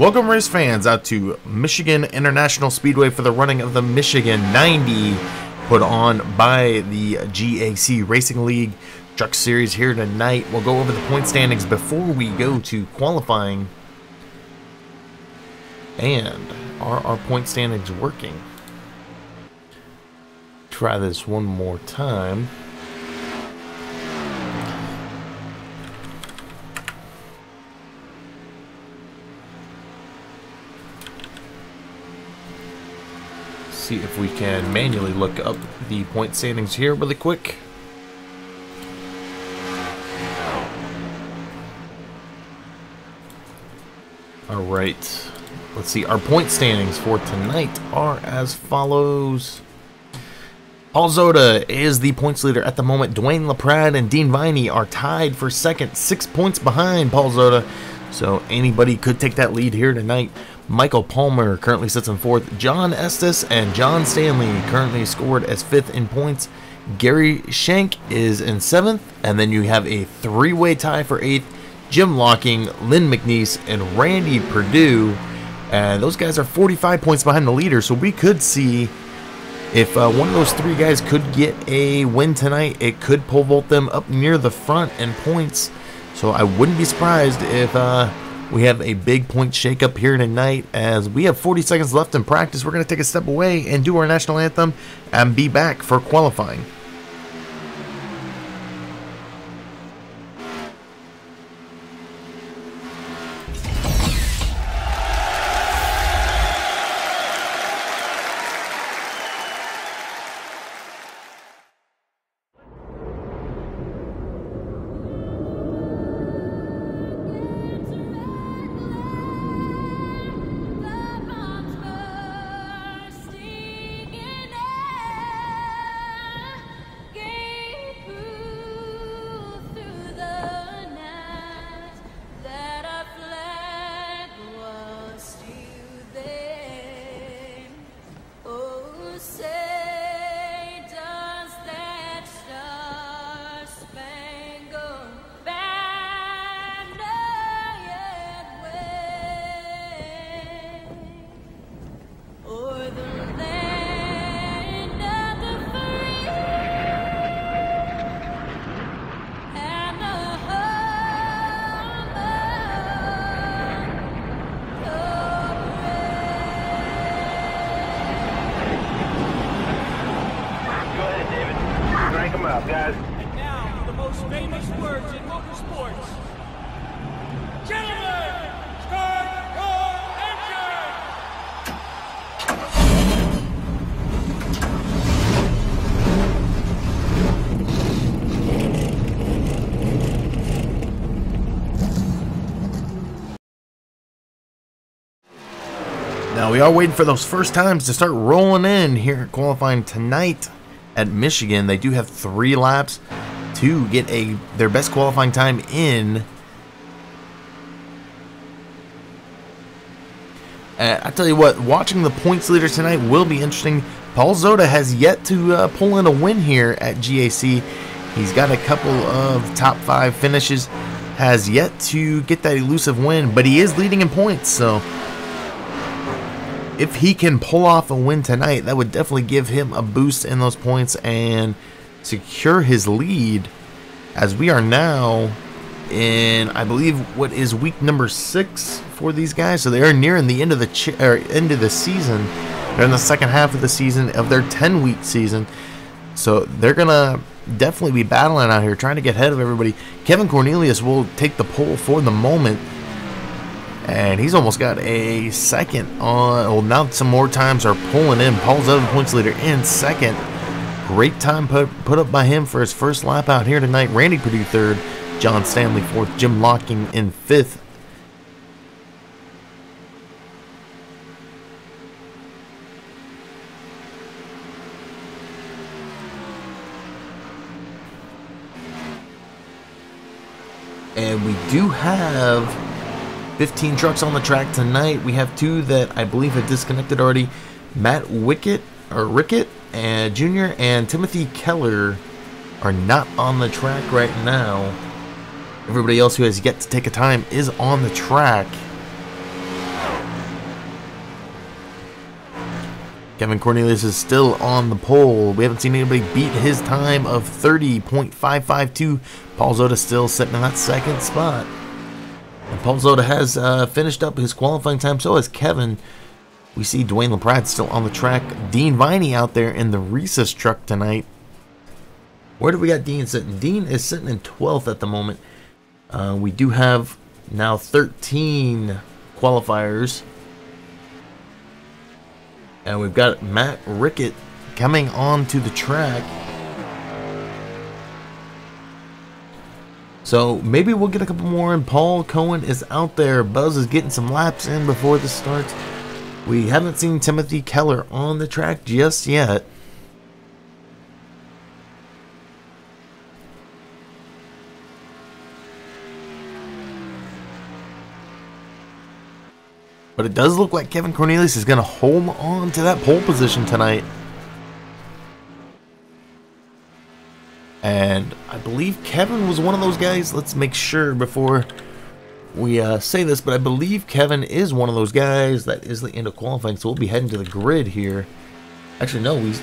Welcome race fans out to Michigan International Speedway for the running of the Michigan 90 put on by the GAC Racing League Truck Series here tonight. We'll go over the point standings before we go to qualifying. And are our point standings working? Try this one more time. See if we can manually look up the point standings here really quick. Alright, let's see. Our point standings for tonight are as follows. Paul Zoda is the points leader at the moment. Dwayne LaPrade and Dean Viney are tied for second, 6 points behind Paul Zoda. So anybody could take that lead here tonight. Michael Palmer currently sits in fourth. John Estes and John Stanley currently scored as fifth in points. Gary Shank is in seventh. And then you have a three-way tie for eighth. Jim Locking, Lynn McNeese, and Randy Perdue. And those guys are 45 points behind the leader. So we could see if one of those three guys could get a win tonight, it could pole vault them up near the front in points. So I wouldn't be surprised if we have a big point shakeup here tonight. As we have 40 seconds left in practice, we're going to take a step away and do our national anthem and be back for qualifying. Guys. And now, the most famous words in motorsports. Gentlemen, start your engine! Now we are waiting for those first times to start rolling in here at qualifying tonight at Michigan. They do have 3 laps to get their best qualifying time in. I tell you what, watching the points leader tonight will be interesting. Paul Zoda has yet to pull in a win here at GAC. He's got a couple of top 5 finishes, has yet to get that elusive win, but he is leading in points. So if he can pull off a win tonight, that would definitely give him a boost in those points and secure his lead, as we are now in, I believe, what is week number 6 for these guys. So they are nearing the end of the season. They're in the second half of the season of their 10-week season. So they're gonna definitely be battling out here, trying to get ahead of everybody. Kevin Cornelius will take the pole for the moment. And he's almost got a second on. Well, now some more times are pulling in. Paul's other points leader in second. Great time put up by him for his first lap out here tonight. Randy Perdue third. John Stanley fourth. Jim Locking in fifth. And we do have 15 trucks on the track tonight. We have 2 that I believe have disconnected already. Matt Rickett and Jr. and Timothy Keller are not on the track right now. Everybody else who has yet to take a time is on the track. Kevin Cornelius is still on the pole. We haven't seen anybody beat his time of 30.552. Paul Zota still sitting in that second spot. And Paul Zota has finished up his qualifying time, so has Kevin. We see Dwayne LaPrade still on the track. Dean Viney out there in the Rhesus truck tonight. Where do we got Dean sitting? Dean is sitting in 12th at the moment. We do have now 13 qualifiers. And we've got Matt Rickett coming onto the track. So maybe we'll get a couple more, and Paul Cohen is out there. Buzz is getting some laps in before this starts. We haven't seen Timothy Keller on the track just yet. But it does look like Kevin Cornelius is going to hold on to that pole position tonight. And I believe Kevin was one of those guys. Let's make sure before we say this, but I believe Kevin is one of those guys that is the end of qualifying. So we'll be heading to the grid here. Actually, no, we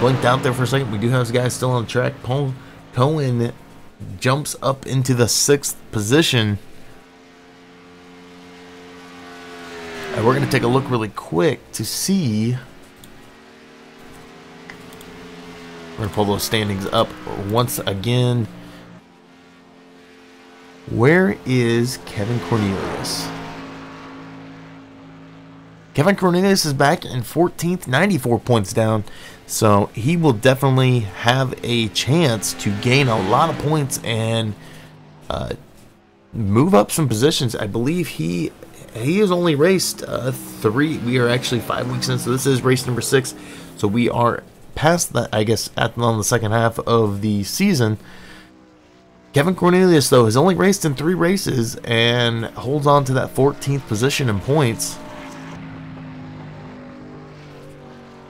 blinked out there for a second. We do have this guy still on the track. Paul Cohen jumps up into the 6th position. And we're going to take a look really quick to see. We're going to pull those standings up once again. Where is Kevin Cornelius? Kevin Cornelius is back in 14th, 94 points down. So he will definitely have a chance to gain a lot of points and move up some positions. I believe he has only raced 3. We are actually 5 weeks in, so this is race number 6. So we are past that, I guess, on the second half of the season. Kevin Cornelius, though, has only raced in 3 races and holds on to that 14th position in points.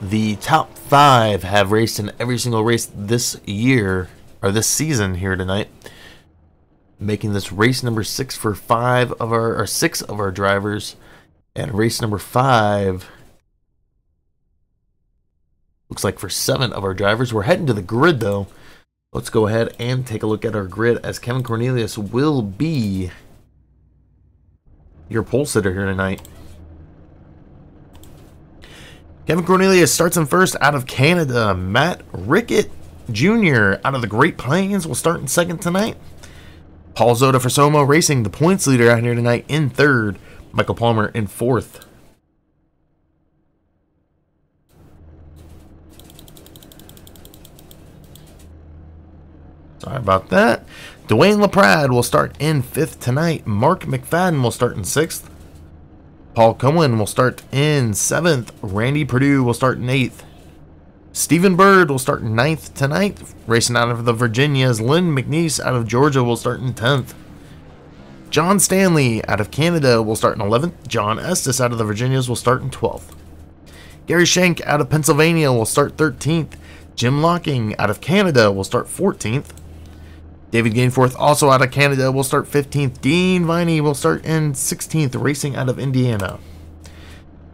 The top 5 have raced in every single race this year, or this season here tonight, making this race number 6 for 6 of our drivers, and race number 5 looks like for 7 of our drivers. We're heading to the grid, though. Let's go ahead and take a look at our grid, as Kevin Cornelius will be your pole sitter here tonight. Kevin Cornelius starts in first out of Canada. Matt Rickett Jr. out of the Great Plains will start in second tonight. Paul Zota for Somo Racing, the points leader out here tonight, in third. Michael Palmer in fourth. Sorry about that. Dwayne LaPrade will start in 5th tonight. Mark McFadden will start in 6th. Paul Cohen will start in 7th. Randy Perdue will start in 8th. Stephen Bird will start in 9th tonight. Racing out of the Virginias, Lynn McNeese out of Georgia will start in 10th. John Stanley out of Canada will start in 11th. John Estes out of the Virginias will start in 12th. Gary Schenk out of Pennsylvania will start 13th. Jim Locking out of Canada will start 14th. David Gainforth, also out of Canada, will start 15th. Dean Viney will start in 16th, racing out of Indiana.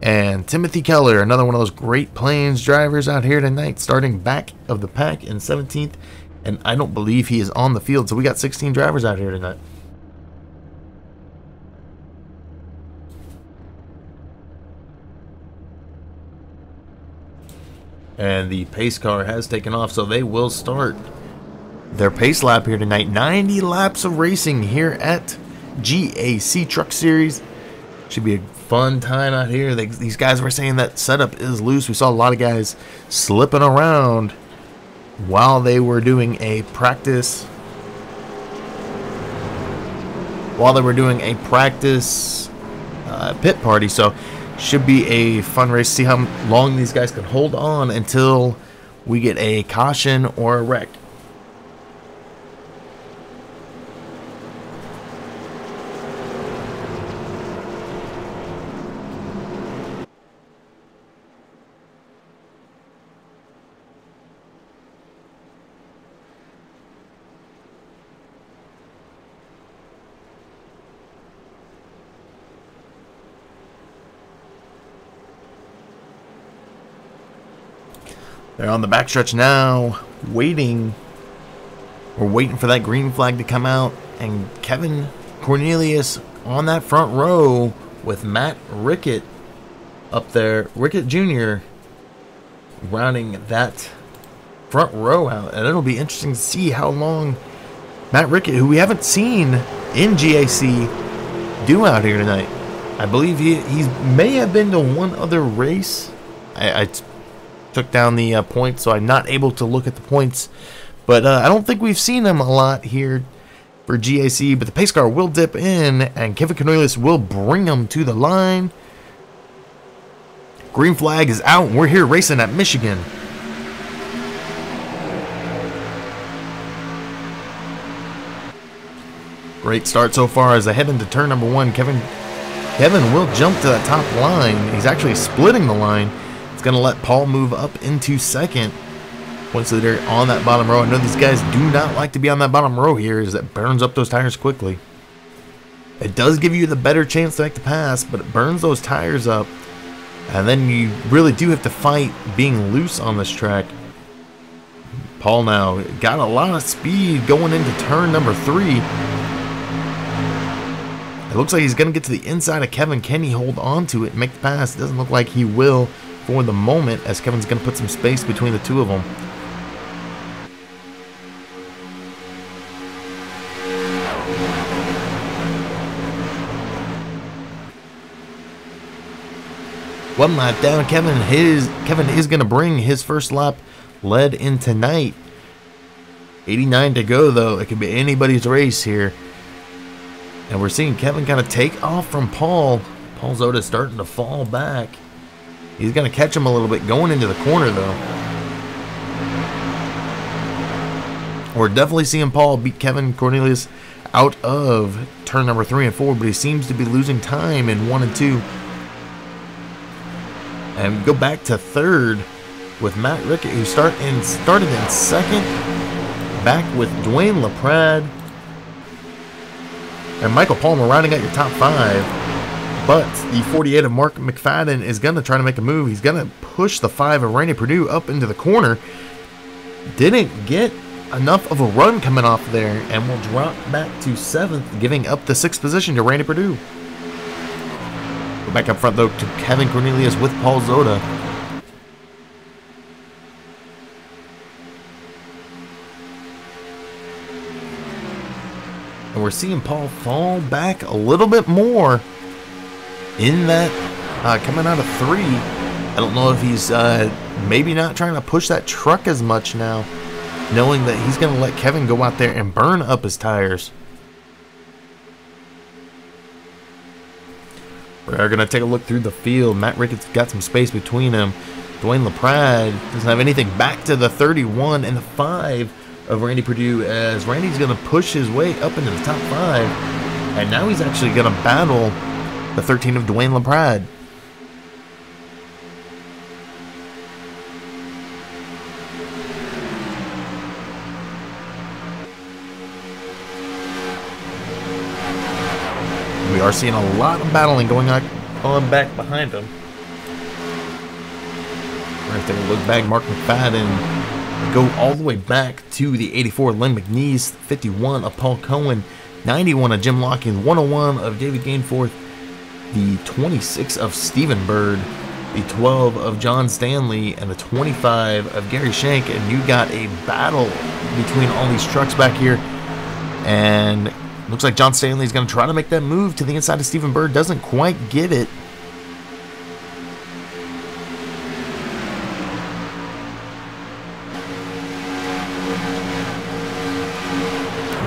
And Timothy Keller, another one of those Great Plains drivers out here tonight, starting back of the pack in 17th. And I don't believe he is on the field, so we got 16 drivers out here tonight. And the pace car has taken off, so they will start their pace lap here tonight. 90 laps of racing here at GAC Truck Series. Should be a fun time out here. These guys were saying that setup is loose. We saw a lot of guys slipping around while they were doing a practice. Pit party. So should be a fun race. See how long these guys can hold on until we get a caution or a wreck. They're on the backstretch now, waiting. We're waiting for that green flag to come out, and Kevin Cornelius on that front row with Matt Rickett up there. Rickett Jr. rounding that front row out, and it'll be interesting to see how long Matt Rickett, who we haven't seen in GAC, do out here tonight. I believe he may have been to one other race. I took down the points, so I'm not able to look at the points. But I don't think we've seen him a lot here for GAC. But the pace car will dip in, and Kevin Cornelius will bring him to the line. Green flag is out, and we're here racing at Michigan. Great start so far as they head into turn number 1. Kevin will jump to that top line. He's actually splitting the line. It's going to let Paul move up into second. Points leader on that bottom row. I know these guys do not like to be on that bottom row here, as it burns up those tires quickly. It does give you the better chance to make the pass, but it burns those tires up. And then you really do have to fight being loose on this track. Paul now got a lot of speed going into turn number 3. It looks like he's going to get to the inside of Kevin. Can he hold on to it and make the pass? It doesn't look like he will for the moment, as Kevin's going to put some space between the two of them. One lap down. Kevin is going to bring his first lap led in tonight. 89 to go, though. It could be anybody's race here. And we're seeing Kevin kind of take off from Paul. Paul Zota starting to fall back. He's going to catch him a little bit going into the corner, though. We're definitely seeing Paul beat Kevin Cornelius out of turn number 3 and 4, but he seems to be losing time in 1 and 2. And we go back to third with Matt Rickett, who started in second. Back with Dwayne LaPrade and Michael Palmer rounding out your top 5. But the 48 of Mark McFadden is going to try to make a move. He's going to push the 5 of Randy Perdue up into the corner. Didn't get enough of a run coming off there, and will drop back to 7th, giving up the 6th position to Randy Perdue. Go back up front, though, to Kevin Cornelius with Paul Zota. And we're seeing Paul fall back a little bit more in that coming out of 3. I don't know if he's maybe not trying to push that truck as much now, knowing that he's going to let Kevin go out there and burn up his tires. We're going to take a look through the field. Matt Rickett's got some space between him. Dwayne LaPrade doesn't have anything back to the 31 and the 5 of Randy Perdue, as Randy's going to push his way up into the top 5. And now he's actually going to battle the 13 of Dwayne LaPrade. We are seeing a lot of battling going on back behind him. We're going to take a look back. Mark McFadden go all the way back to the 84 Len McNeese, 51 of Paul Cohen, 91 of Jim Lockins, 101 of David Gainforth, the 26 of Stephen Bird, the 12 of John Stanley, and the 25 of Gary Shank. And you got a battle between all these trucks back here. And looks like John Stanley's going to try to make that move to the inside of Stephen Bird. Doesn't quite get it.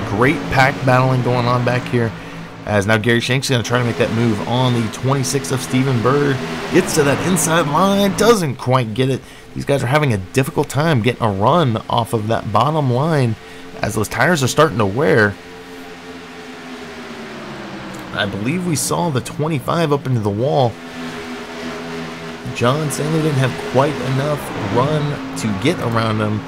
Great pack battling going on back here, as now Gary Shank's going to try to make that move on the 26 of Stephen Bird. Gets to that inside line, doesn't quite get it. These guys are having a difficult time getting a run off of that bottom line, as those tires are starting to wear. I believe we saw the 25 up into the wall. John Stanley didn't have quite enough run to get around him.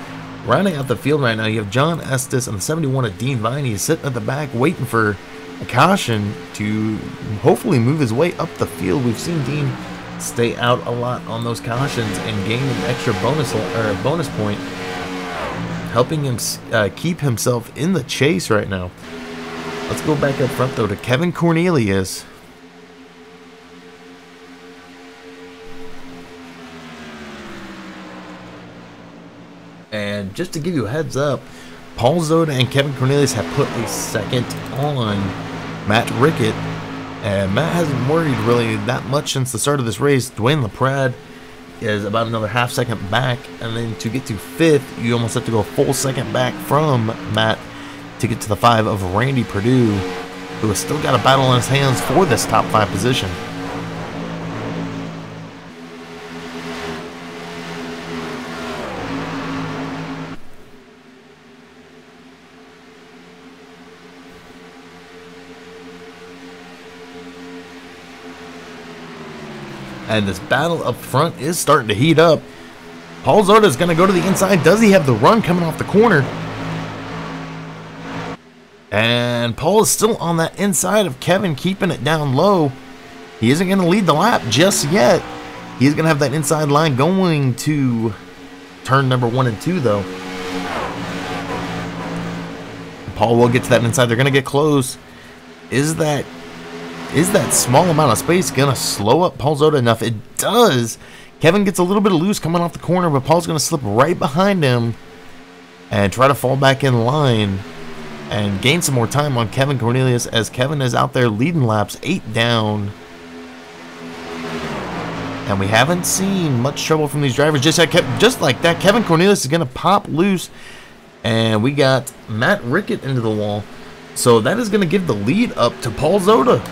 Rounding out the field right now, you have John Estes and the 71 of Dean Viney. He's sitting at the back waiting for a caution to hopefully move his way up the field. We've seen Dean stay out a lot on those cautions and gain an extra bonus point, helping him keep himself in the chase right now. Let's go back up front though to Kevin Cornelius. And just to give you a heads up, Paul Zoda and Kevin Cornelius have put a second on Matt Rickett. And Matt hasn't worried really that much since the start of this race. Dwayne LaPrade is about another half second back. And then to get to 5th, you almost have to go a full second back from Matt to get to the 5 of Randy Perdue, who has still got a battle in his hands for this top 5 position. And this battle up front is starting to heat up. Paul Zoda is going to go to the inside. Does he have the run coming off the corner? And Paul is still on that inside of Kevin, keeping it down low. He isn't going to lead the lap just yet. He's going to have that inside line going to turn number 1 and 2, though. Paul will get to that inside. They're going to get close. Is that small amount of space going to slow up Paul Zoda enough? It does. Kevin gets a little bit of loose coming off the corner, but Paul's going to slip right behind him and try to fall back in line and gain some more time on Kevin Cornelius, as Kevin is out there leading laps, 8 down. And we haven't seen much trouble from these drivers. Just like that, Kevin Cornelius is going to pop loose, and we got Matt Rickett into the wall. So that is going to give the lead up to Paul Zoda.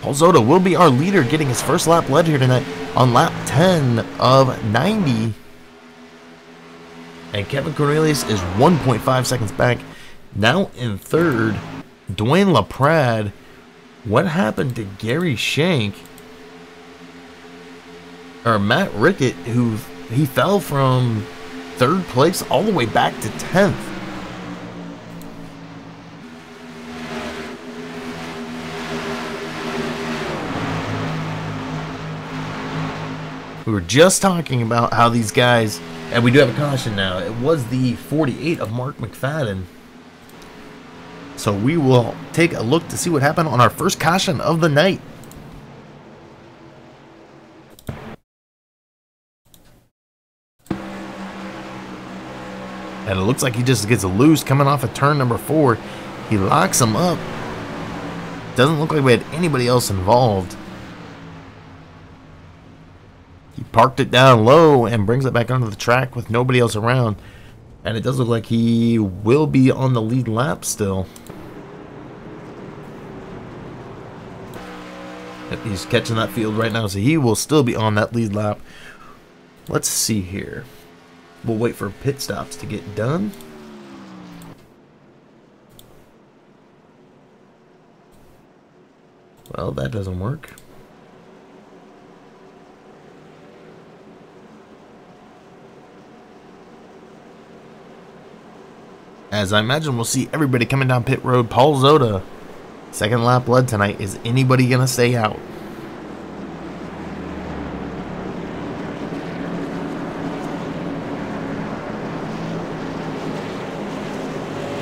Paul Zoda will be our leader, getting his first lap led here tonight on lap 10 of 90. And Kevin Cornelius is 1.5 seconds back. Now in 3rd, Dwayne LaPrade. What happened to Gary Shank? Or Matt Rickett, who he fell from 3rd place all the way back to 10th. We were just talking about how these guys, and we do have a caution now. It was the 48 of Mark McFadden. So we will take a look to see what happened on our first caution of the night. And it looks like he just gets loose coming off of turn number 4. He locks him up. Doesn't look like we had anybody else involved. He parked it down low and brings it back onto the track with nobody else around. And it does look like he will be on the lead lap still. He's catching that field right now, so he will still be on that lead lap. Let's see here. We'll wait for pit stops to get done. Well, that doesn't work. As I imagine we'll see everybody coming down pit road. Paul Zoda, second lap led tonight. Is anybody going to stay out?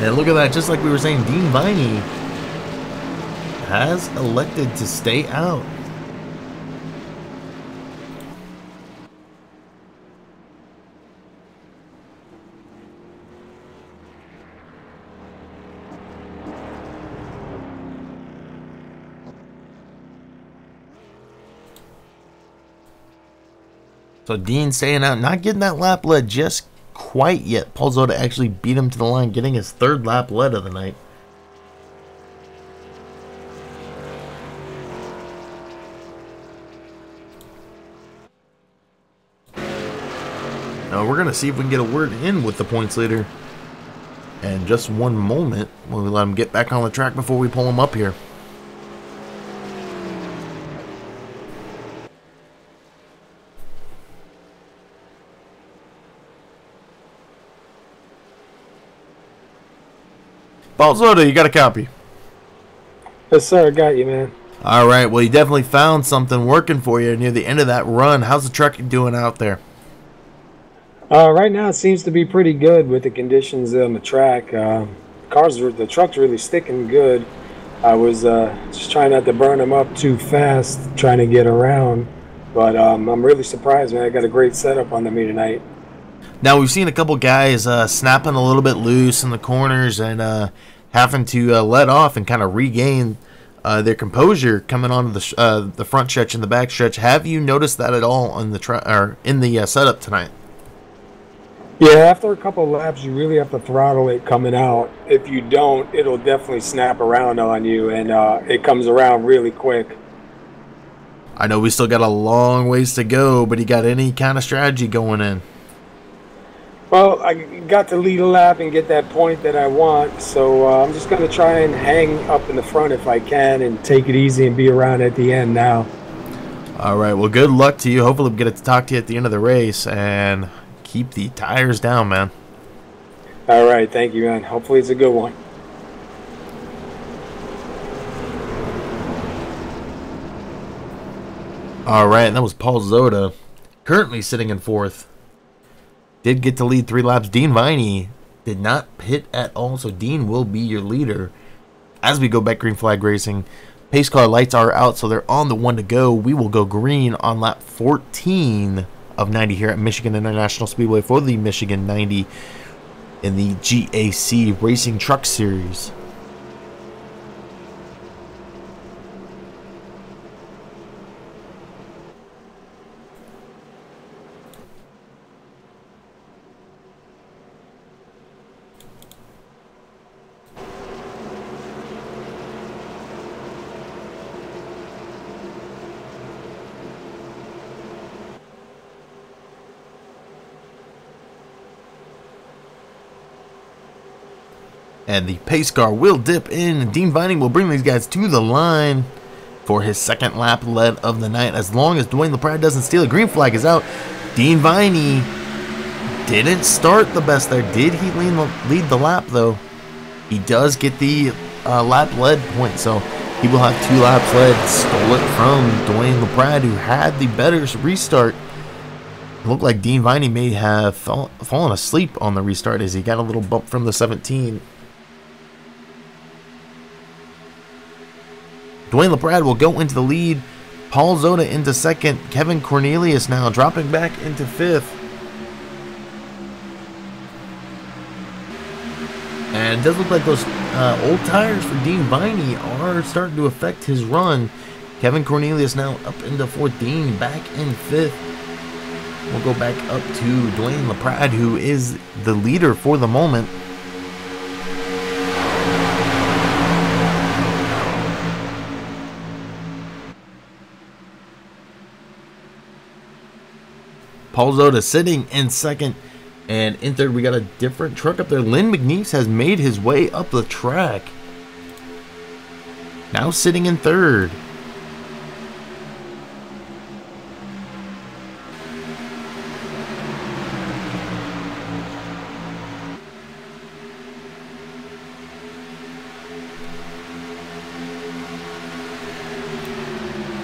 And look at that, just like we were saying, Dean Viney has elected to stay out. So Dean staying out, not getting that lap led just quite yet. Paul Zoda actually beat him to the line, getting his 3rd lap led of the night. Now we're going to see if we can get a word in with the points leader. And just one moment, we'll let him get back on the track before we pull him up here. Paul Zoda, you got a copy? Yes, sir. I got you, man. All right, well, you definitely found something working for you near the end of that run. How's the truck doing out there? Right now, it seems to be pretty good with the conditions on the track. The truck's really sticking good. I was just trying not to burn them up too fast, trying to get around. But I'm really surprised, man. I got a great setup on me tonight. Now, we've seen a couple guys snapping a little bit loose in the corners and having to let off and kind of regain their composure coming onto the front stretch and the back stretch. Have you noticed that at all on the in the setup tonight? Yeah, after a couple laps, you really have to throttle it coming out. If you don't, it'll definitely snap around on you, and it comes around really quick. I know we still got a long ways to go, but you got any kind of strategy going in? Well, I got to lead a lap and get that point that I want, so I'm just going to try and hang up in the front if I can and take it easy and be around at the end now. All right, well, good luck to you. Hopefully we get to talk to you at the end of the race, and keep the tires down, man. All right, thank you, man. Hopefully it's a good one. All right, and that was Paul Zoda, currently sitting in fourth. Did get to lead 3 laps. Dean Viney did not pit at all, so Dean will be your leader as we go back green flag racing. Pace car lights are out, so they're on the 1 to go. We will go green on lap 14 of 90 here at Michigan International Speedway for the Michigan 90 in the GAC Racing Truck Series. And the pace car will dip in, and Dean Vining will bring these guys to the line for his second lap lead of the night. As long as Dwayne LaPrade doesn't steal, a green flag is out. Dean Viney didn't start the best there. Did he lead the lap, though? He does get the lap lead point, so he will have 2 laps led. Stole it from Dwayne LaPrade, who had the better restart. It looked like Dean Viney may have fallen asleep on the restart as he got a little bump from the 17. Dwayne LaPrade will go into the lead. Paul Zoda into second. Kevin Cornelius now dropping back into fifth. And it does look like those old tires for Dean Viney are starting to affect his run. Kevin Cornelius now up into fourth. Dean back in fifth. We'll go back up to Dwayne LaPrade, who is the leader for the moment. Paul Zoda sitting in second, and in third we got a different truck up there. Lynn McNeese has made his way up the track. Now sitting in third.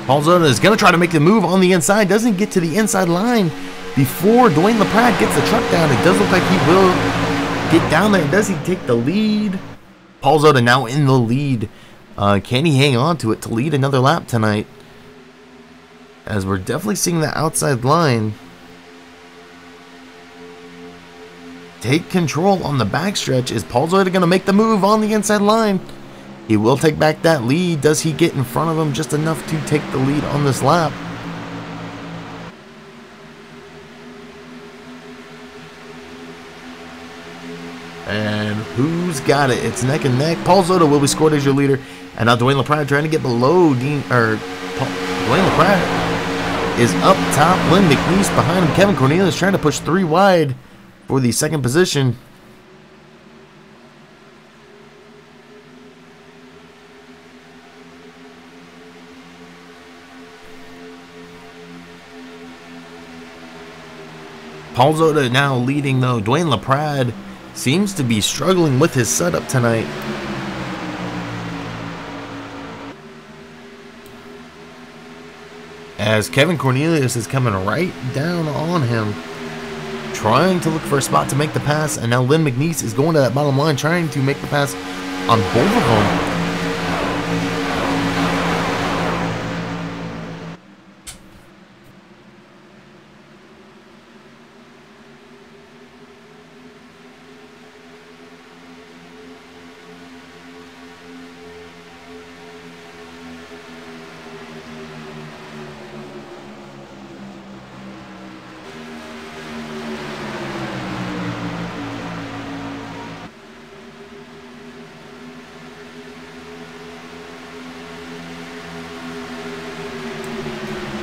Paul Zoda is going to try to make the move on the inside. Doesn't get to the inside line before Dwayne LaPrade gets the truck down. It does look like he will get down there. Does he take the lead? Paul Zoda now in the lead. Can he hang on to it to lead another lap tonight? As we're definitely seeing the outside line take control on the backstretch. Is Paul Zoda going to make the move on the inside line? He will take back that lead. Does he get in front of him just enough to take the lead on this lap? And who's got it? It's neck and neck. Paul Zoda will be scored as your leader. And now Dwayne LaPrade trying to get below Dwayne LaPrade is up top. Lynn McNeese behind him. Kevin Cornelius trying to push 3 wide for the second position. Paul Zoda now leading, though. Dwayne LaPrade seems to be struggling with his setup tonight. as Kevin Cornelius is coming right down on him, trying to look for a spot to make the pass, and now Lynn McNeese is going to that bottom line, trying to make the pass on both of them.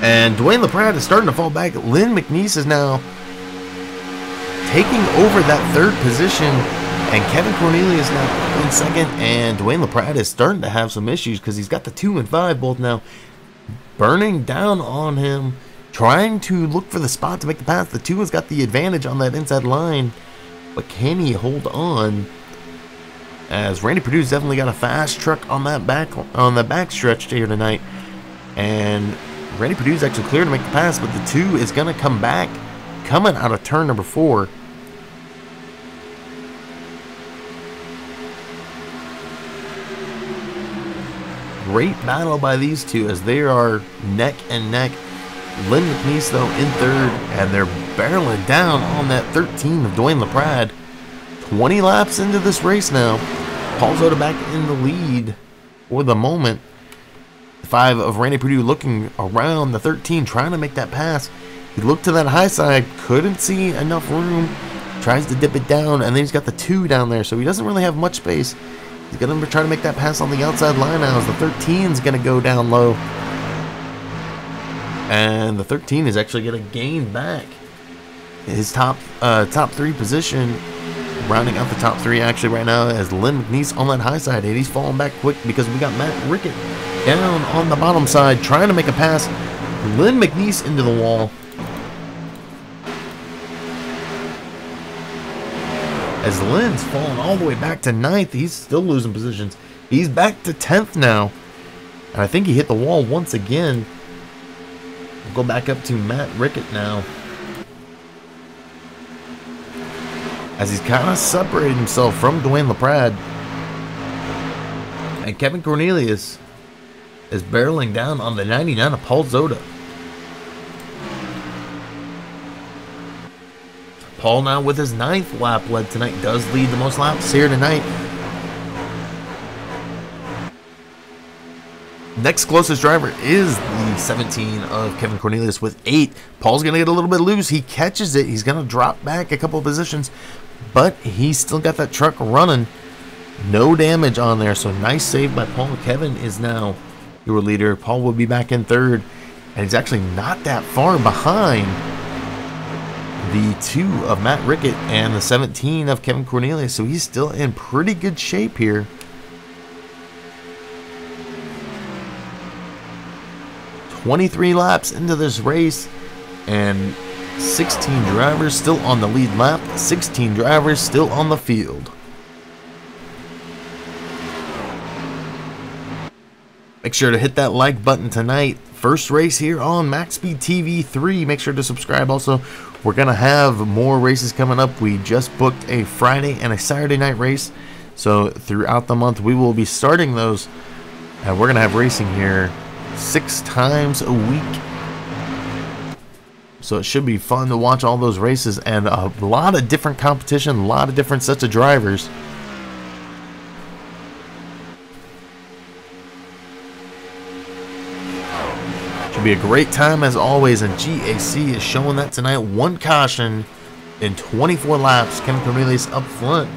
And Dwayne LaPrade is starting to fall back. Lynn McNeese is now taking over that third position. And Kevin Cornelius now in second. And Dwayne LaPrade is starting to have some issues because he's got the 2 and 5 both now burning down on him, trying to look for the spot to make the pass. The 2 has got the advantage on that inside line. But can he hold on? As Randy Perdue's definitely got a fast truck on that back stretch here tonight. And Randy Perdue's actually clear to make the pass, but the 2 is going to come back, coming out of turn number 4. Great battle by these two as they are neck and neck. Lynn McNeese, though, in third, and they're barreling down on that 13 of Dwayne LaPrade. 20 laps into this race now. Paul Zota back in the lead for the moment. 5 of Randy Perdue looking around the 13, trying to make that pass. He looked to that high side, couldn't see enough room, tries to dip it down, and then he's got the 2 down there, so he doesn't really have much space. He's going to try to make that pass on the outside line now as the 13 is going to go down low. And the 13 is actually going to gain back his top 3 position, rounding out the top 3 actually right now as Lynn McNeese on that high side, and he's falling back quick because we got Matt Rickett down on the bottom side, trying to make a pass. Lynn McNeese into the wall. As Lynn's falling all the way back to 9th, he's still losing positions. He's back to 10th now. And I think he hit the wall once again. We'll go back up to Matt Rickett now. As he's kind of separated himself from Dwayne LaPrade. And Kevin Cornelius is barreling down on the 99 of Paul Zota. Paul now with his 9th lap led tonight, does lead the most laps here tonight. Next closest driver is the 17 of Kevin Cornelius with 8. Paul's going to get a little bit loose. He catches it. He's going to drop back a couple of positions, but he's still got that truck running. No damage on there, so nice save by Paul. Kevin is now your leader. Paul will be back in 3rd, and he's actually not that far behind the 2 of Matt Rickett and the 17 of Kevin Cornelius, so he's still in pretty good shape here. 23 laps into this race, and 16 drivers still on the lead lap, 16 drivers still on the field. Make sure to hit that like button tonight. First race here on Max Speed TV 3. Make sure to subscribe also. We're going to have more races coming up. We just booked a Friday and a Saturday night race. So throughout the month, we will be starting those. And we're going to have racing here 6 times a week. So it should be fun to watch all those races. And a lot of different competition, a lot of different sets of drivers. Be a great time as always, and GAC is showing that tonight. 1 caution in 24 laps. Kevin Cornelius up front,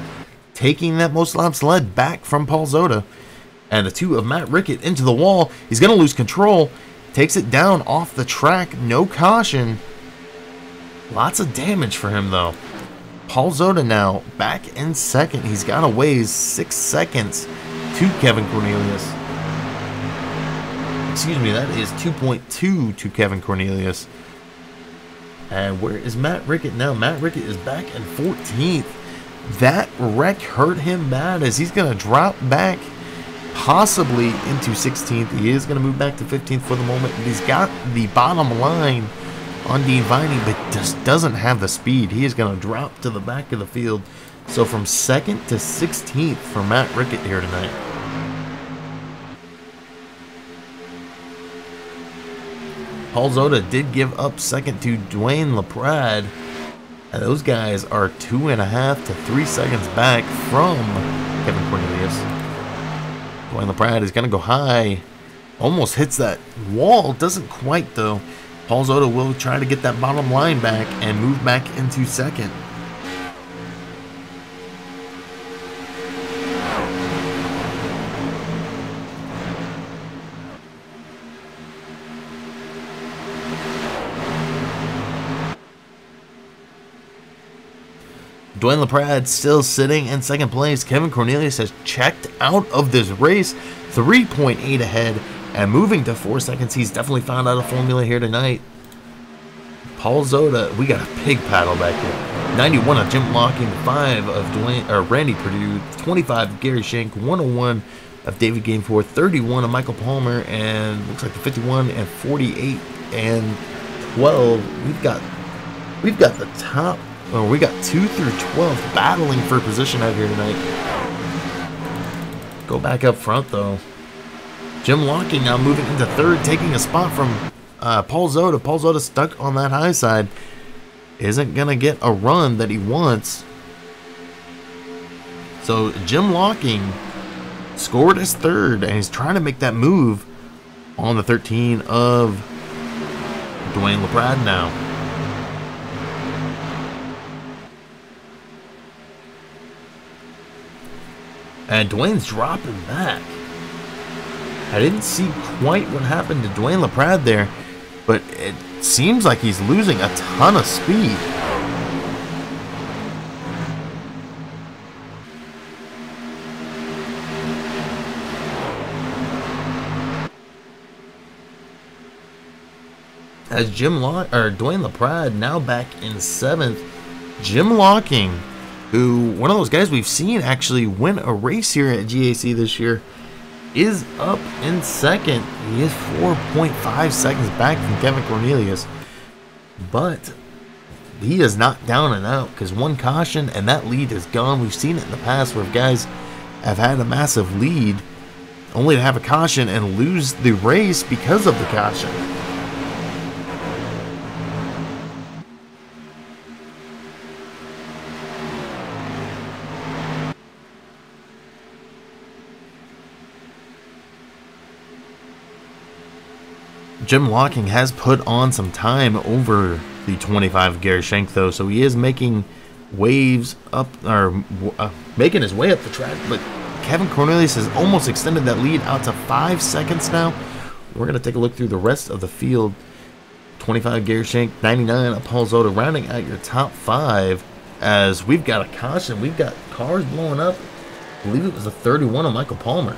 taking that most laps led back from Paul Zota. And the 2 of Matt Rickett into the wall. He's going to lose control. Takes it down off the track. No caution. Lots of damage for him though. Paul Zota now back in 2nd. He's got a ways 6 seconds to Kevin Cornelius. Excuse me, that is 2.2 to Kevin Cornelius. And where is Matt Rickett now? Matt Rickett is back in 14th. That wreck hurt him bad as he's going to drop back possibly into 16th. He is going to move back to 15th for the moment. And he's got the bottom line on Dean Viney, but just doesn't have the speed. He is going to drop to the back of the field. So from 2nd to 16th for Matt Rickett here tonight. Paul Zota did give up 2nd to Dwayne LaPrade. And those guys are 2.5 to 3 seconds back from Kevin Cornelius. Dwayne LaPrade is going to go high. Almost hits that wall. Doesn't quite, though. Paul Zota will try to get that bottom line back and move back into 2nd. Dwayne LaPrade still sitting in 2nd place. Kevin Cornelius has checked out of this race, 3.8 ahead, and moving to 4 seconds. He's definitely found out a formula here tonight. Paul Zota, we got a pig paddle back here. 91 of Jim Locking, 5 of Randy Perdue, 25 of Gary Shank, 101 of David Gainforth, 31 of Michael Palmer, and looks like the 51 and 48 and 12. We've got the top. Oh, we got 2 through 12 battling for position out here tonight. Go back up front, though. Jim Locking now moving into 3rd, taking a spot from Paul Zota. Paul Zota stuck on that high side. Isn't going to get a run that he wants. So Jim Locking scored his 3rd, and he's trying to make that move on the 13 of Dwayne LaPrade now. And Dwayne's dropping back. I didn't see quite what happened to Dwayne LaPrade there, but it seems like he's losing a ton of speed. As Dwayne LaPrade now back in 7th, Jim Locking, who, one of those guys we've seen actually win a race here at GAC this year, is up in 2nd. He is 4.5 seconds back from Kevin Cornelius. But he is not down and out because one caution and that lead is gone. We've seen it in the past where guys have had a massive lead only to have a caution and lose the race because of the caution. Jim Locking has put on some time over the 25 of Gary Shank, though, so he is making waves up, or making his way up the track. But Kevin Cornelius has almost extended that lead out to 5 seconds now. We're going to take a look through the rest of the field. 25 Gary Shank, 99 of Paul Zota, rounding out your top 5. As we've got a caution, we've got cars blowing up. I believe it was a 31 of Michael Palmer.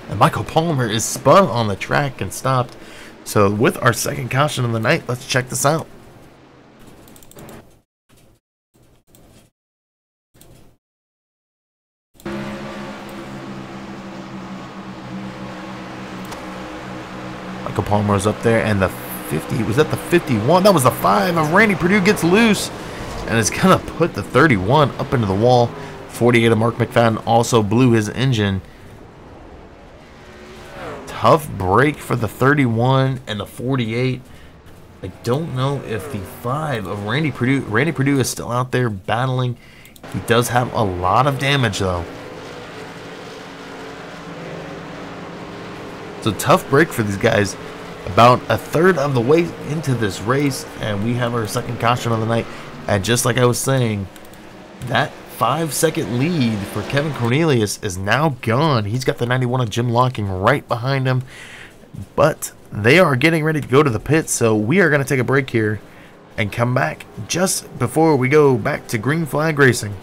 And Michael Palmer is spun on the track and stopped. So with our 2nd caution of the night, let's check this out. Michael Palmer is up there, and the 50, was that the 51? That was the 5 of Randy Perdue gets loose. And it's going to put the 31 up into the wall. 48 of Mark McFadden also blew his engine. Tough break for the 31 and the 48. I don't know if the 5 of Randy Perdue. Randy Perdue is still out there battling. He does have a lot of damage, though. So tough break for these guys. About a third of the way into this race, and we have our 2nd caution of the night. And just like I was saying, that 5-second lead for Kevin Cornelius is now gone. He's got the 91 of Jim Locking right behind him. But they are getting ready to go to the pits, so we are going to take a break here and come back just before we go back to green flag racing.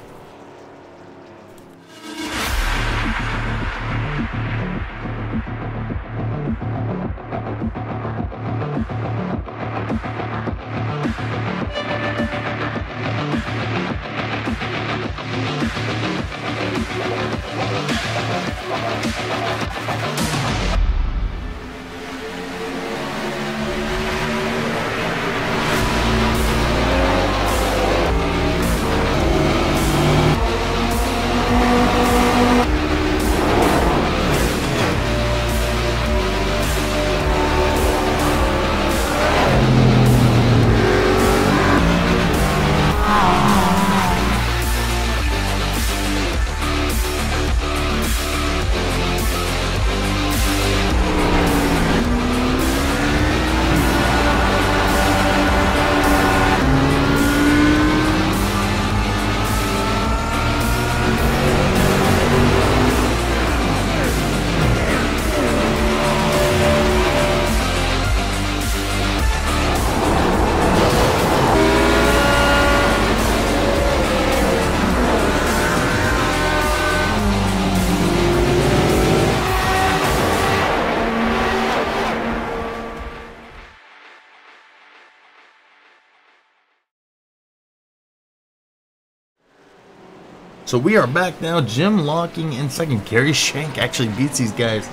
So we are back now. Jim Locking in second. Gary Shank actually beats these guys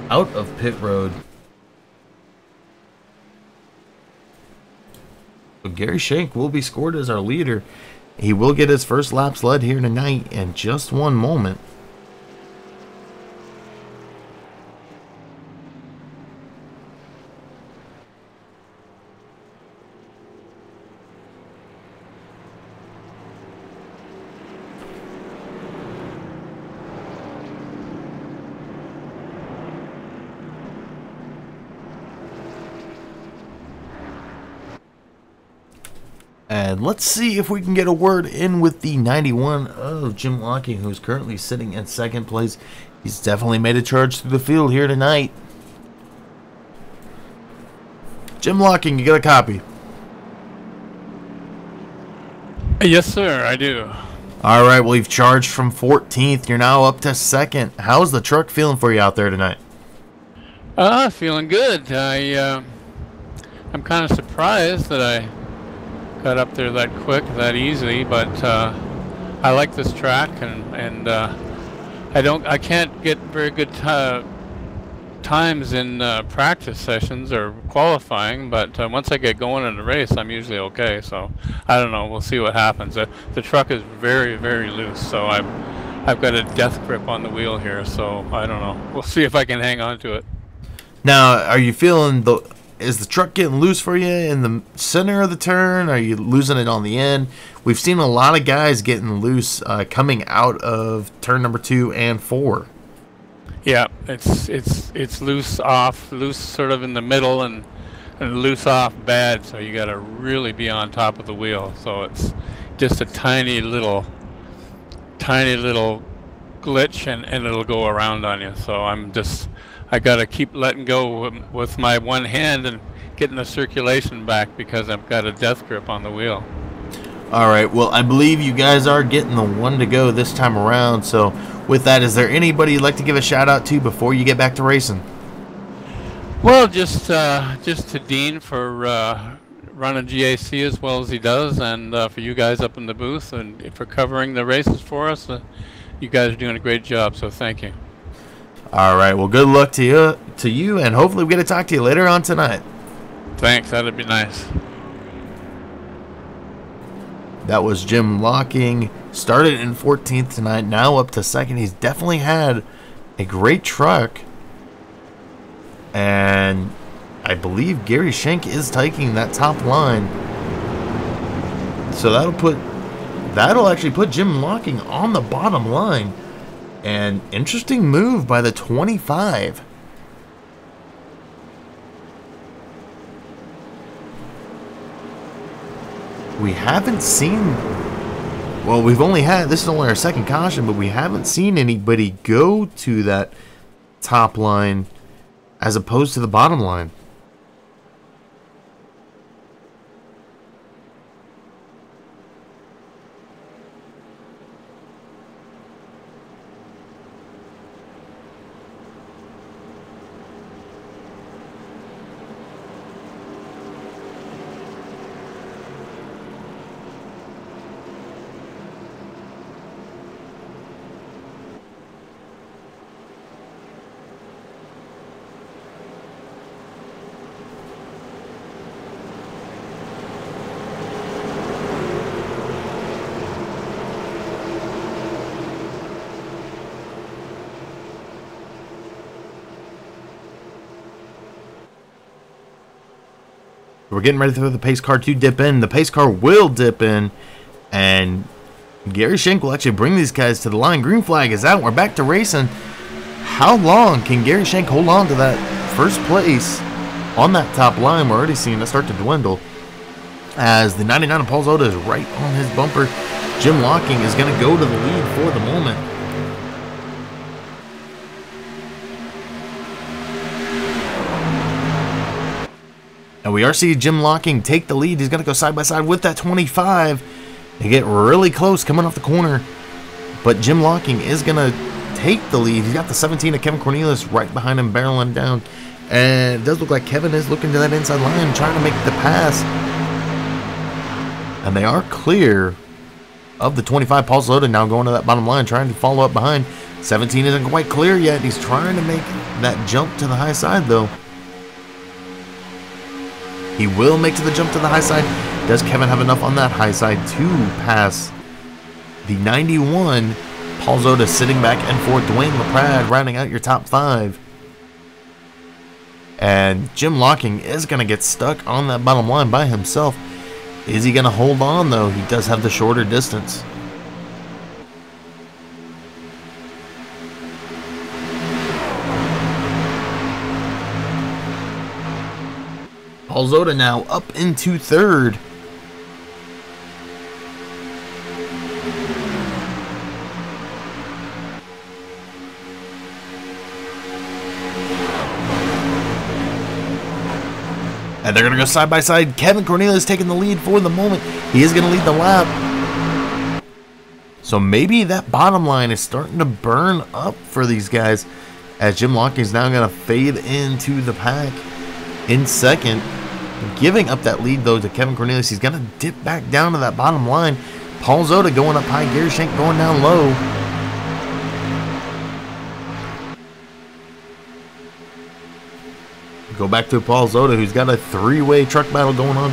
out of pit road. So Gary Shank will be scored as our leader. He will get his first laps led here tonight in just one moment. And let's see if we can get a word in with the 91 of Jim Locking, who's currently sitting in second place. He's definitely made a charge through the field here tonight. Jim Locking, you got a copy? Yes, sir, I do. All right, well, you've charged from 14th. You're now up to second. How's the truck feeling for you out there tonight? Feeling good. I'm kind of surprised that I got up there that quick, that easy, but I like this track, and I can't get very good times in practice sessions or qualifying, but once I get going in the race, I'm usually okay. So I don't know. We'll see what happens. The truck is very, very loose, so I've got a death grip on the wheel here. So I don't know. We'll see if I can hang on to it. Now, are you feeling is the truck getting loose for you in the center of the turn? Are you losing it on the end? We've seen a lot of guys getting loose coming out of turn number 2 and 4. Yeah, it's loose sort of in the middle, and loose off bad. So you got to really be on top of the wheel. So it's just a tiny little glitch, and it'll go around on you. So I got to keep letting go with my one hand and getting the circulation back because I've got a death grip on the wheel. All right, well, I believe you guys are getting the one to go this time around. So with that, is there anybody you'd like to give a shout out to before you get back to racing? Well, just to Dean for running GAC as well as he does, and for you guys up in the booth, and for covering the races for us. You guys are doing a great job, so thank you. All right, well, good luck to you, and hopefully we get to talk to you later on tonight. Thanks, that'd be nice. That was Jim Locking. Started in 14th tonight, now up to second. He's definitely had a great truck. And I believe Gary Shank is taking that top line. So that'll actually put Jim Locking on the bottom line. And interesting move by the 25. We haven't seen, well, this is only our second caution, but we haven't seen anybody go to that top line as opposed to the bottom line. We're getting ready for the pace car to dip in. The pace car will dip in, and Gary Shank will actually bring these guys to the line. Green flag is out. We're back to racing. How long can Gary Shank hold on to that first place on that top line? We're already seeing it start to dwindle as the 99 of Paul Zota is right on his bumper. Jim Locking is going to go to the lead for the moment. And we are seeing Jim Locking take the lead. He's going to go side by side with that 25. They get really close coming off the corner. But Jim Locking is going to take the lead. He's got the 17 of Kevin Cornelius right behind him, barreling down. And it does look like Kevin is looking to that inside line, trying to make the pass. And they are clear of the 25. Paul Zota now going to that bottom line, trying to follow up behind. 17 isn't quite clear yet. He's trying to make that jump to the high side, though. He will make to the jump to the high side. Does Kevin have enough on that high side to pass the 91? Paul Zota sitting back and forth. Dwayne LaPrade rounding out your top 5. And Jim Locking is going to get stuck on that bottom line by himself. Is he going to hold on, though? He does have the shorter distance. Paul Zota now up into 3rd. And they're going to go side by side. Kevin Cornelius taking the lead for the moment. He is going to lead the lap. So maybe that bottom line is starting to burn up for these guys, as Jim Locking is now going to fade into the pack in 2nd. Giving up that lead, though, to Kevin Cornelius. He's going to dip back down to that bottom line. Paul Zota going up high. Gary Shank going down low. Go back to Paul Zota, who's got a 3-way truck battle going on.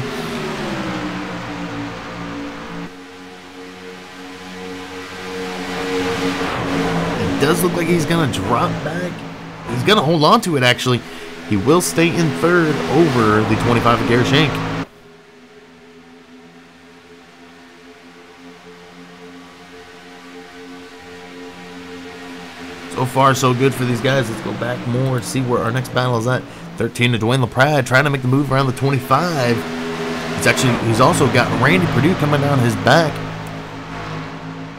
It does look like he's going to drop back. He's going to hold on to it, actually. He will stay in 3rd over the 25 of Gary Shank. So far, so good for these guys. Let's go back more and see where our next battle is at. 13 to Dwayne LaPrade, trying to make the move around the 25. He's also got Randy Perdue coming down his back.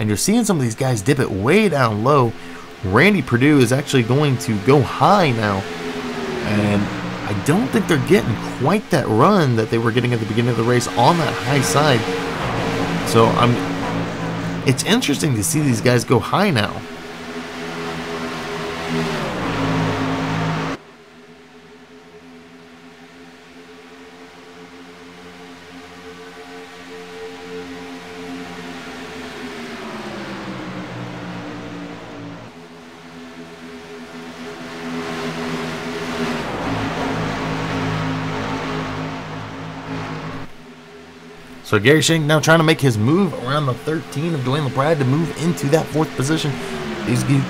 And you're seeing some of these guys dip it way down low. Randy Perdue is actually going to go high now. And I don't think they're getting quite that run that they were getting at the beginning of the race on that high side. So it's interesting to see these guys go high now. So Gary Shank now trying to make his move around the 13 of Dwayne LaPrade to move into that 4th position.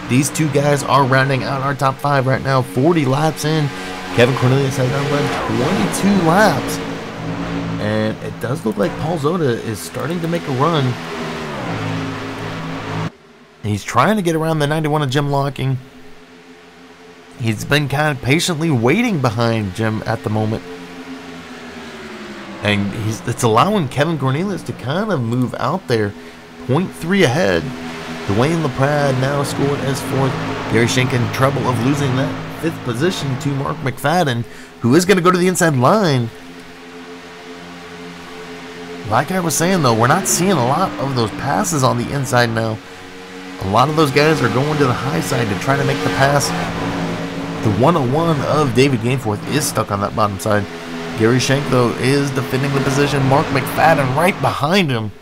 These two guys are rounding out our top 5 right now. 40 laps in. Kevin Cornelius has now led 22 laps. And it does look like Paul Zota is starting to make a run. He's trying to get around the 91 of Jim Locking. He's been kind of patiently waiting behind Jim at the moment. And it's allowing Kevin Cornelius to kind of move out there. 0.3 ahead. Dwayne LaPrade now scored as 4th. Gary Shank in trouble of losing that 5th position to Mark McFadden, who is going to go to the inside line. Like I was saying, though, we're not seeing a lot of those passes on the inside now. A lot of those guys are going to the high side to try to make the pass. The 101 of David Gainforth is stuck on that bottom side. Gary Shank, though, is defending the position. Mark McFadden right behind him.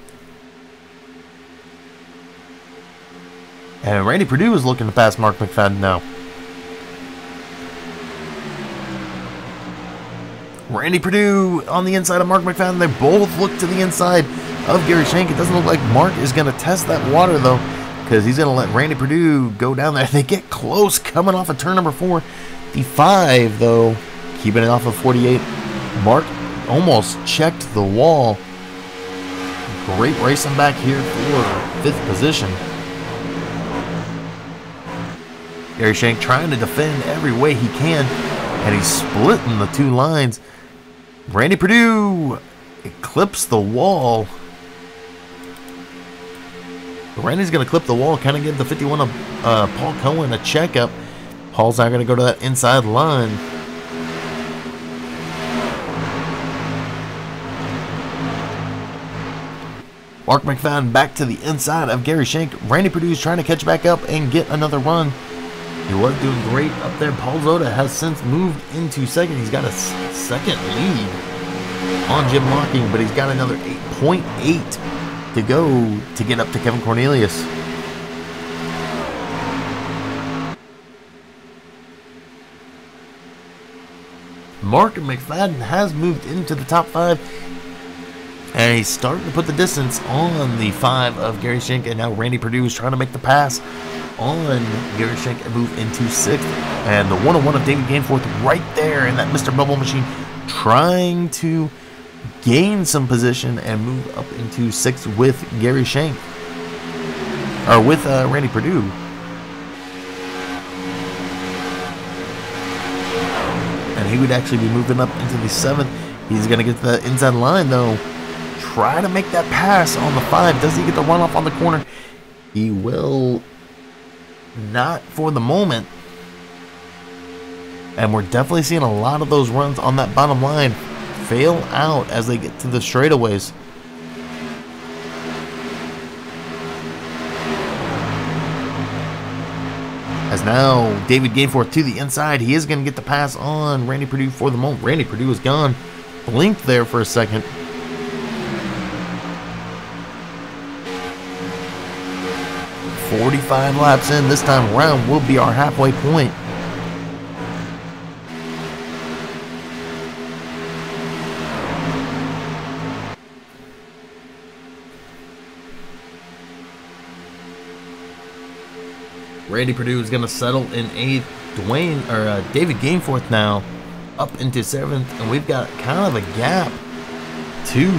And Randy Perdue is looking to pass Mark McFadden now. Randy Perdue on the inside of Mark McFadden. They both look to the inside of Gary Shank. It doesn't look like Mark is going to test that water, though, because he's going to let Randy Perdue go down there. They get close coming off of turn number 4. The 5, though, keeping it off of 48. Mark almost checked the wall. Great racing back here for 5th position. Gary Shank trying to defend every way he can, and he's splitting the 2 lines. Randy Perdue eclipsed the wall. Randy's going to clip the wall, kind of give the 51 of Paul Cohen a checkup. Paul's now going to go to that inside line. Mark McFadden back to the inside of Gary Shank. Randy Perdue's trying to catch back up and get another run. He was doing great up there. Paul Zota has since moved into 2nd. He's got a 2nd lead on Jim Locking, but he's got another 8.8 to go to get up to Kevin Cornelius. Mark McFadden has moved into the top 5, and he's starting to put the distance on the 5 of Gary Schenk, and now Randy Perdue is trying to make the pass on Gary Schenk and move into 6th. And the 101 of David Gainforth right there in that Mr. Bubble machine, trying to gain some position and move up into 6th with Gary Schenk, or with Randy Perdue. And he would actually be moving up into the 7th. He's going to get to the inside line, though. Try to make that pass on the 5. Does he get the run off on the corner? He will not for the moment. And we're definitely seeing a lot of those runs on that bottom line fail out as they get to the straightaways. As now David Gainforth to the inside. He is going to get the pass on Randy Perdue for the moment. Randy Perdue is gone. Blinked there for a second. "45 laps in this time around will be our halfway point." Randy Perdue is going to settle in 8th. David Gainforth now up into 7th, and we've got kind of a gap to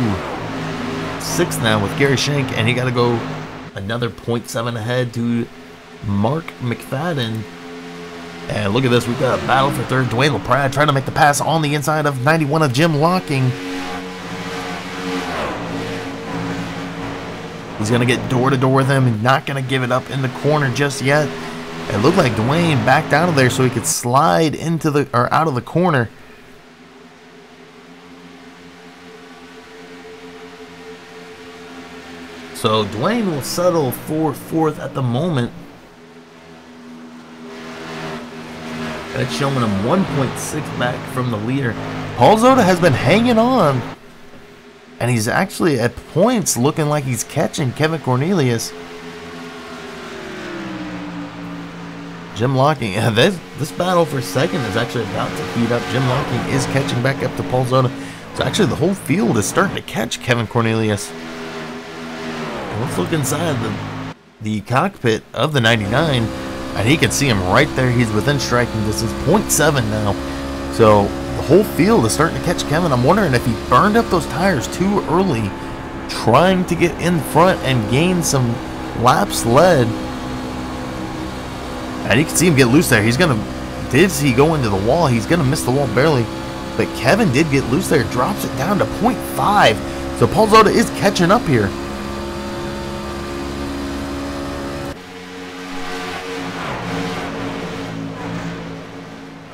6th now with Gary Schenk, and he got to go another 0.7 ahead to Mark McFadden. And look at this, we've got a battle for 3rd. Dwayne LaPrade trying to make the pass on the inside of 91 of Jim Locking. He's going to get door-to-door with him and not going to give it up in the corner just yet. It looked like Dwayne backed out of there so he could slide into the out of the corner. So Dwayne will settle for 4th at the moment. That's showing him 1.6 back from the leader. Paul Zota has been hanging on, and he's actually at points looking like he's catching Kevin Cornelius. Jim Locking, this battle for 2nd is actually about to heat up. Jim Locking is catching back up to Paul Zota. So actually the whole field is starting to catch Kevin Cornelius. And let's look inside the cockpit of the 99, and he can see him right there. He's within striking distance, 0.7 now. So the whole field is starting to catch Kevin. I'm wondering if he burned up those tires too early, trying to get in front and gain some laps led. And you can see him get loose there. Did he go into the wall? He's gonna miss the wall barely. But Kevin did get loose there, drops it down to 0.5. So Paul Zota is catching up here.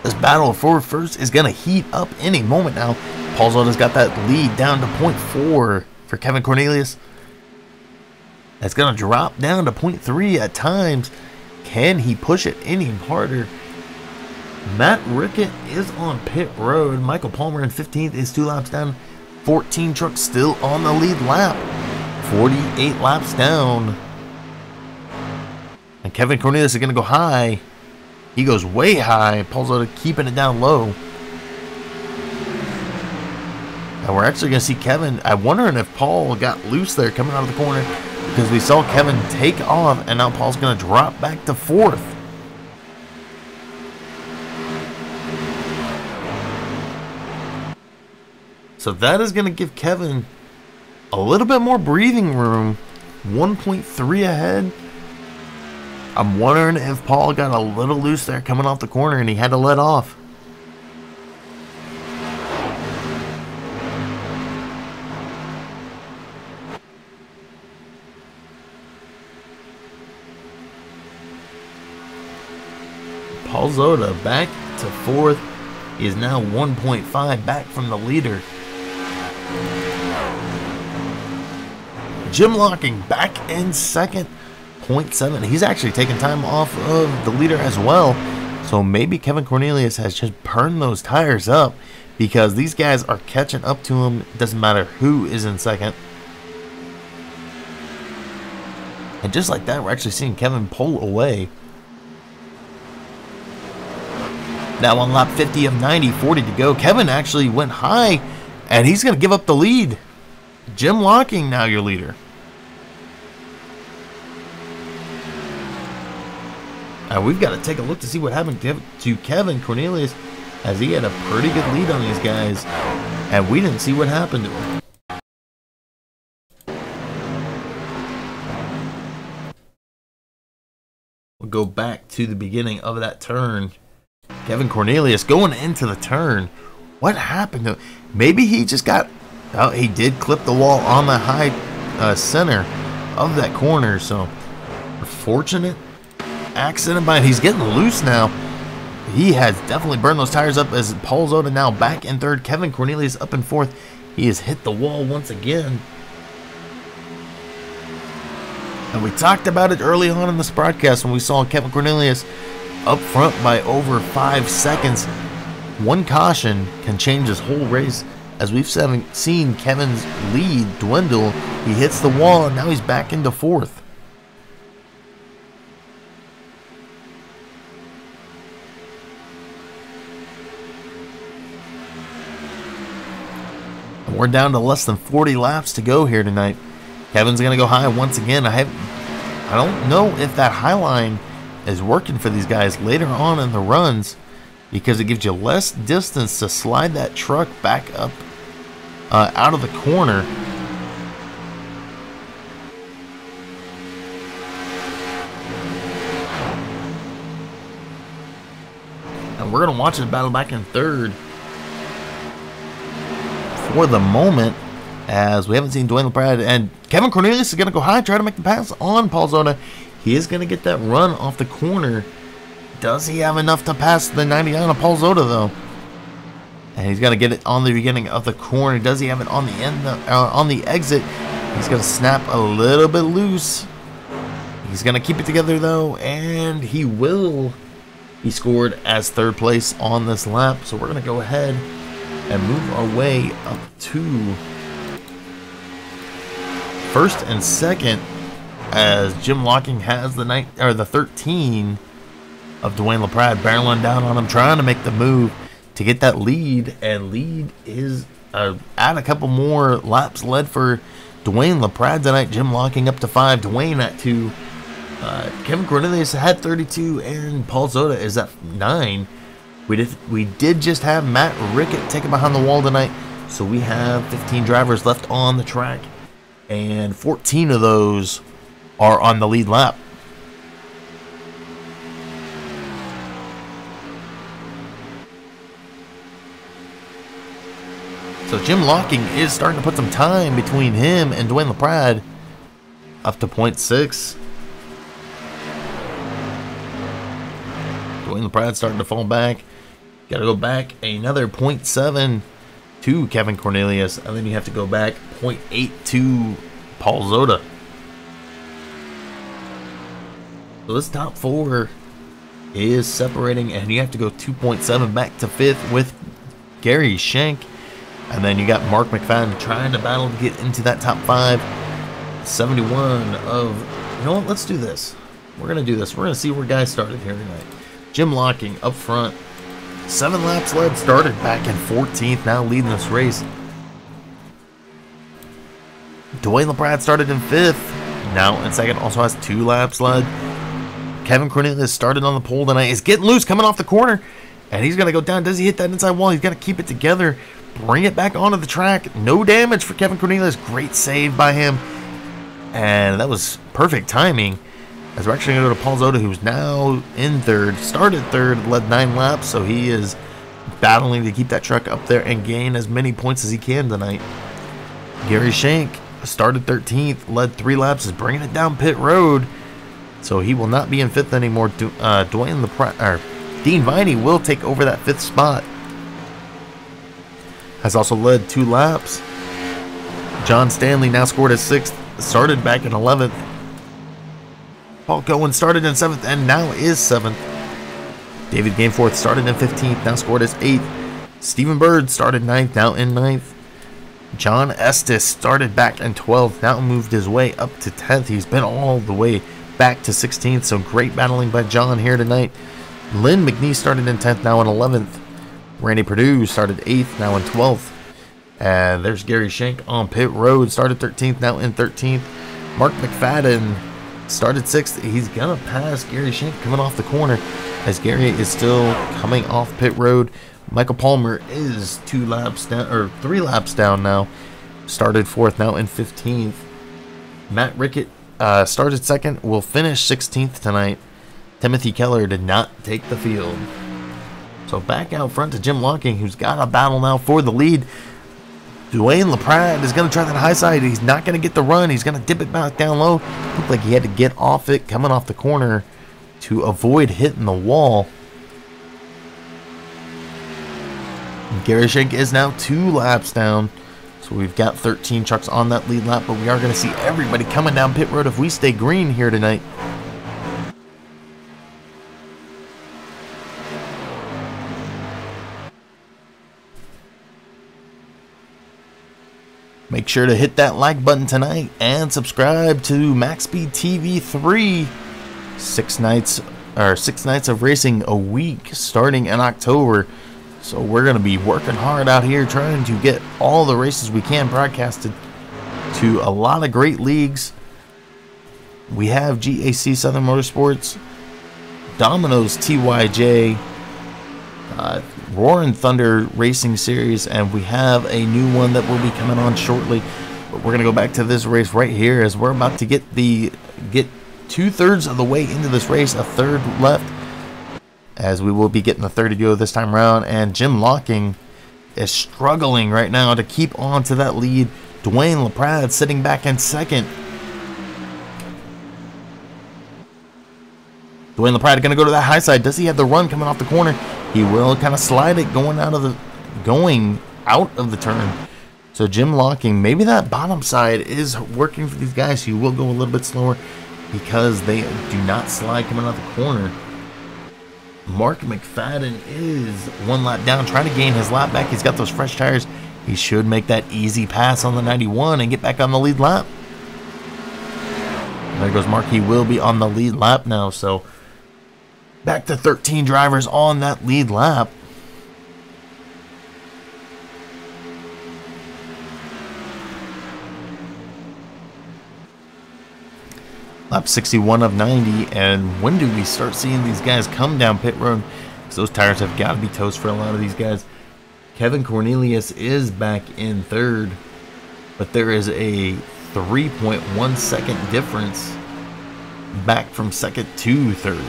This battle for first is gonna heat up any moment now. Paul Zota's got that lead down to 0.4 for Kevin Cornelius. That's gonna drop down to 0.3 at times. Can he push it any harder? Matt Rickett is on pit road. Michael Palmer in 15th is 2 laps down. 14 trucks still on the lead lap. 48 laps down. And Kevin Cornelius is going to go high. He goes way high. Paul Zota keeping it down low. And we're actually going to see Kevin. I'm wondering if Paul got loose there coming out of the corner, because we saw Kevin take off, and now Paul's going to drop back to 4th. So that is going to give Kevin a little bit more breathing room. 1.3 ahead. I'm wondering if Paul got a little loose there coming off the corner and he had to let off. Paul Zota back to 4th. He is now 1.5 back from the leader. Jim Locking back in 2nd, 0.7. He's actually taking time off of the leader as well. So maybe Kevin Cornelius has just burned those tires up, because these guys are catching up to him. It doesn't matter who is in 2nd. And just like that, we're actually seeing Kevin pull away. Now on lap 50 of 90, 40 to go. Kevin actually went high, and he's going to give up the lead. Jim Locking now your leader. Now we've got to take a look to see what happened to Kevin Cornelius, as he had a pretty good lead on these guys, and we didn't see what happened to him. We'll go back to the beginning of that turn. Kevin Cornelius going into the turn. What happened to him? Maybe he just got... Oh, he did clip the wall on the high center of that corner, so fortunate accident, but he's getting loose now. He has definitely burned those tires up, as Paul Zota now back in third. Kevin Cornelius up in fourth. He has hit the wall once again. And we talked about it early on in this broadcast when we saw Kevin Cornelius up front by over 5 seconds. One caution can change this whole race, as we've seen Kevin's lead dwindle. He hits the wall, and now he's back into fourth. And we're down to less than 40 laps to go here tonight. Kevin's going to go high once again. I don't know if that high line is working for these guys later on in the runs, because it gives you less distance to slide that truck back up out of the corner. And we're going to watch this battle back in third for the moment, as we haven't seen Dwayne LaPrade, and Kevin Cornelius is going to go high, try to make the pass on Paul Zota. He is going to get that run off the corner. Does he have enough to pass the 99 of Paul Zota, though? And he's going to get it on the beginning of the corner. Does he have it on the end, on the exit? He's going to snap a little bit loose. He's going to keep it together, though, and he will. He scored as third place on this lap, so we're going to go ahead and move our way up to first and second, as Jim Locking has the 13 of Dwayne LaPrade barreling down on him, trying to make the move to get that lead. And lead is add a couple more laps led for Dwayne LaPrade tonight. Jim Locking up to 5, Dwayne at 2. Kevin Cornelius had 32, and Paul Zota is at 9. We did just have Matt Rickett taken behind the wall tonight, so we have 15 drivers left on the track, and 14 of those are on the lead lap. So Jim Locking is starting to put some time between him and Dwayne LaPrade, up to 0.6. Dwayne LaPrade starting to fall back. Got to go back another 0.7 to Kevin Cornelius, and then you have to go back 0.8 to Paul Zota. So this top four is separating, and you have to go 2.7 back to fifth with Gary Schenk. And then you got Mark McFadden trying to battle to get into that top 5. 71 of... You know what? Let's do this. We're going to do this. We're going to see where guys started here tonight. Jim Locking up front. 7 laps led. Started back in 14th. Now leading this race. Dwayne LaPrade started in 5th. Now in second. Also has 2 laps led. Kevin Cornelius started on the pole tonight. Is getting loose coming off the corner. And he's going to go down. Does he hit that inside wall? He's got to keep it together. Bring it back onto the track. No damage for Kevin Cornelius. Great save by him. And that was perfect timing, as we're actually going to go to Paul Zota, who's now in third. Started third, led 9 laps, so he is battling to keep that truck up there and gain as many points as he can tonight. Gary Schenk started 13th, led 3 laps, is bringing it down pit road, so he will not be in 5th anymore. Dean Viney will take over that 5th spot. Has also led 2 laps. John Stanley now scored as 6th, started back in 11th. Paul Cohen started in 7th and now is 7th. David Gameforth started in 15th, now scored as 8th. Stephen Bird started 9th, now in 9th. John Estes started back in 12th, now moved his way up to 10th. He's been all the way back to 16th, so great battling by John here tonight. Lynn McNeese started in 10th, now in 11th. Randy Perdue started 8th, now in 12th. And there's Gary Shank on pit road, started 13th, now in 13th. Mark McFadden started 6th. He's going to pass Gary Shank coming off the corner as Gary is still coming off pit road. Michael Palmer is 2 laps down, or 3 laps down now. Started 4th, now in 15th. Matt Rickett started 2nd, will finish 16th tonight. Timothy Keller did not take the field. So back out front to Jim Locking, who's got a battle now for the lead. Dwayne LaPrade is going to try that high side. He's not going to get the run. He's going to dip it back down low. Looked like he had to get off it coming off the corner to avoid hitting the wall. Gary Shank is now 2 laps down. So we've got 13 trucks on that lead lap, but we are going to see everybody coming down pit road if we stay green here tonight. Make sure to hit that like button tonight and subscribe to Max Speed TV 3. 6 nights of racing a week starting in October. So we're going to be working hard out here trying to get all the races we can broadcasted to a lot of great leagues. We have GAC Southern Motorsports, Domino's TYJ, Roaring Thunder Racing Series, and we have a new one that will be coming on shortly. But we're going to go back to this race right here as we're about to get 2/3 of the way into this race, a third left, as we will be getting the 30 to go this time around. And Jim Locking is struggling right now to keep on to that lead. Dwayne LaPrade sitting back in 2nd. Dwayne LaPrade going to go to that high side. Does he have the run coming off the corner? He will kind of slide it going out of the turn. So Jim Locking, maybe that bottom side is working for these guys. He will go a little bit slower because they do not slide coming out the corner. Mark McFadden is 1 lap down, trying to gain his lap back. He's got those fresh tires. He should make that easy pass on the 91 and get back on the lead lap. There goes Mark. He will be on the lead lap now. So back to 13 drivers on that lead lap. Lap 61 of 90, and when do we start seeing these guys come down pit road? Because those tires have got to be toast for a lot of these guys. Kevin Cornelius is back in 3rd, but there is a 3.1 second difference back from 2nd to 3rd.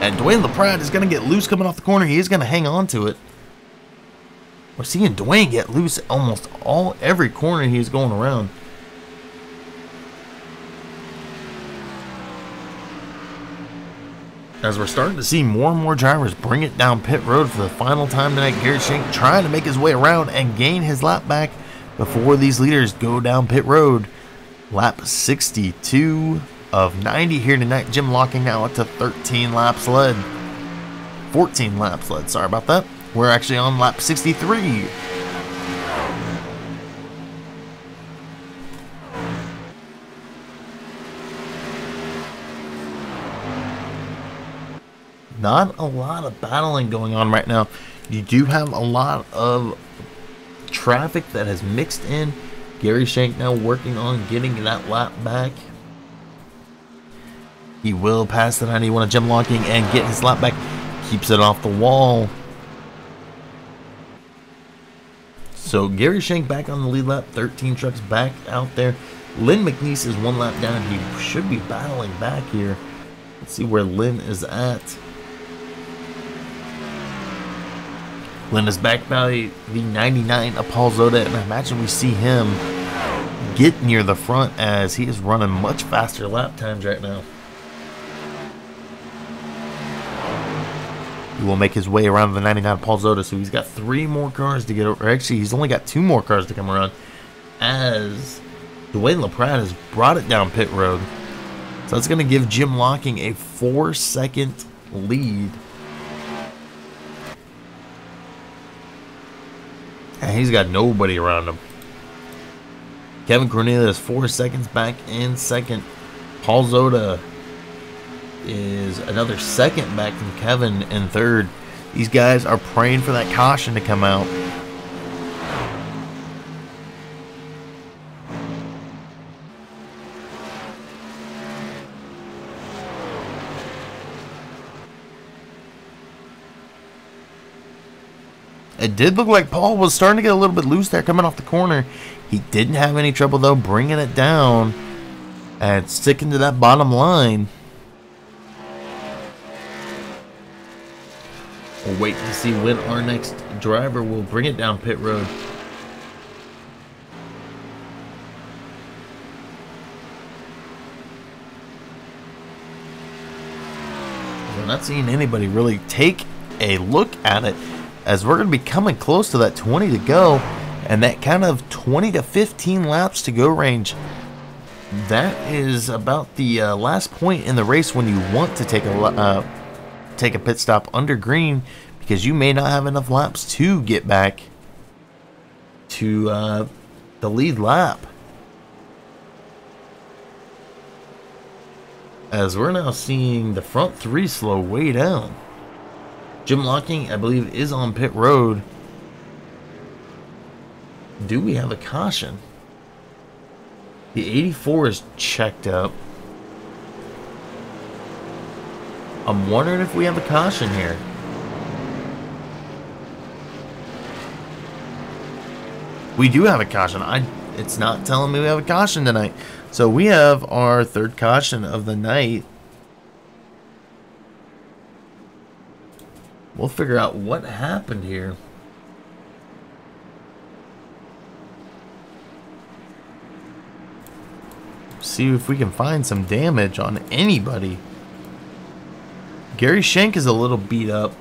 And Dwayne LaPrade is going to get loose coming off the corner. He is going to hang on to it. We're seeing Dwayne get loose almost every corner he's going around. As we're starting to see more and more drivers bring it down pit road for the final time tonight. Gary Shank trying to make his way around and gain his lap back before these leaders go down pit road. Lap 62 of 90 here tonight. Jim Locking now up to 13 laps led. 14 laps led, sorry about that. We're actually on lap 63. Not a lot of battling going on right now. You do have a lot of traffic that has mixed in. Gary Shank now working on getting that lap back. He will pass the 91 of Jim Locking and get his lap back. Keeps it off the wall. So Gary Shank back on the lead lap. 13 trucks back out there. Lynn McNeese is 1 lap down. He should be battling back here. Let's see where Lynn is at. Lynn is back by the 99 of Paul Zoda, and I imagine we see him get near the front as he is running much faster lap times right now. He will make his way around the 99 Paul Zoda, so he's got 3 more cars to get over. Actually, he's only got 2 more cars to come around as Dwayne LaPrade has brought it down pit road. So that's going to give Jim Locking a 4-second lead. And he's got nobody around him. Kevin Cornelius 4 seconds back in second. Paul Zoda is another second back from Kevin in third. These guys are praying for that caution to come out. It did look like Paul was starting to get a little bit loose there coming off the corner. He didn't have any trouble, though, bringing it down and sticking to that bottom line. We'll wait to see when our next driver will bring it down pit road. We're not seeing anybody really take a look at it, as we're going to be coming close to that 20 to go, and that kind of 20 to 15 laps to go range. That is about the last point in the race when you want to take a pit stop under green, because you may not have enough laps to get back to the lead lap. As we're now seeing the front three slow way down. Jim Locking, I believe, is on pit road. Do we have a caution? The 84 is checked up. I'm wondering if we have a caution here. We do have a caution. It's not telling me we have a caution tonight. So we have our third caution of the night. We'll figure out what happened here. See if we can find some damage on anybody. Gary Schenk is a little beat up,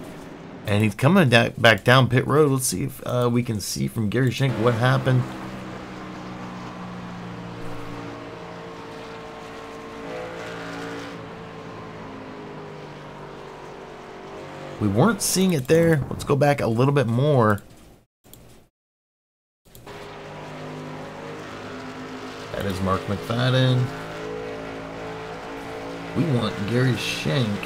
and he's coming back down pit road. Let's see if we can see from Gary Schenk what happened. We weren't seeing it there. Let's go back a little bit more. That is Mark McFadden. We want Gary Schenk.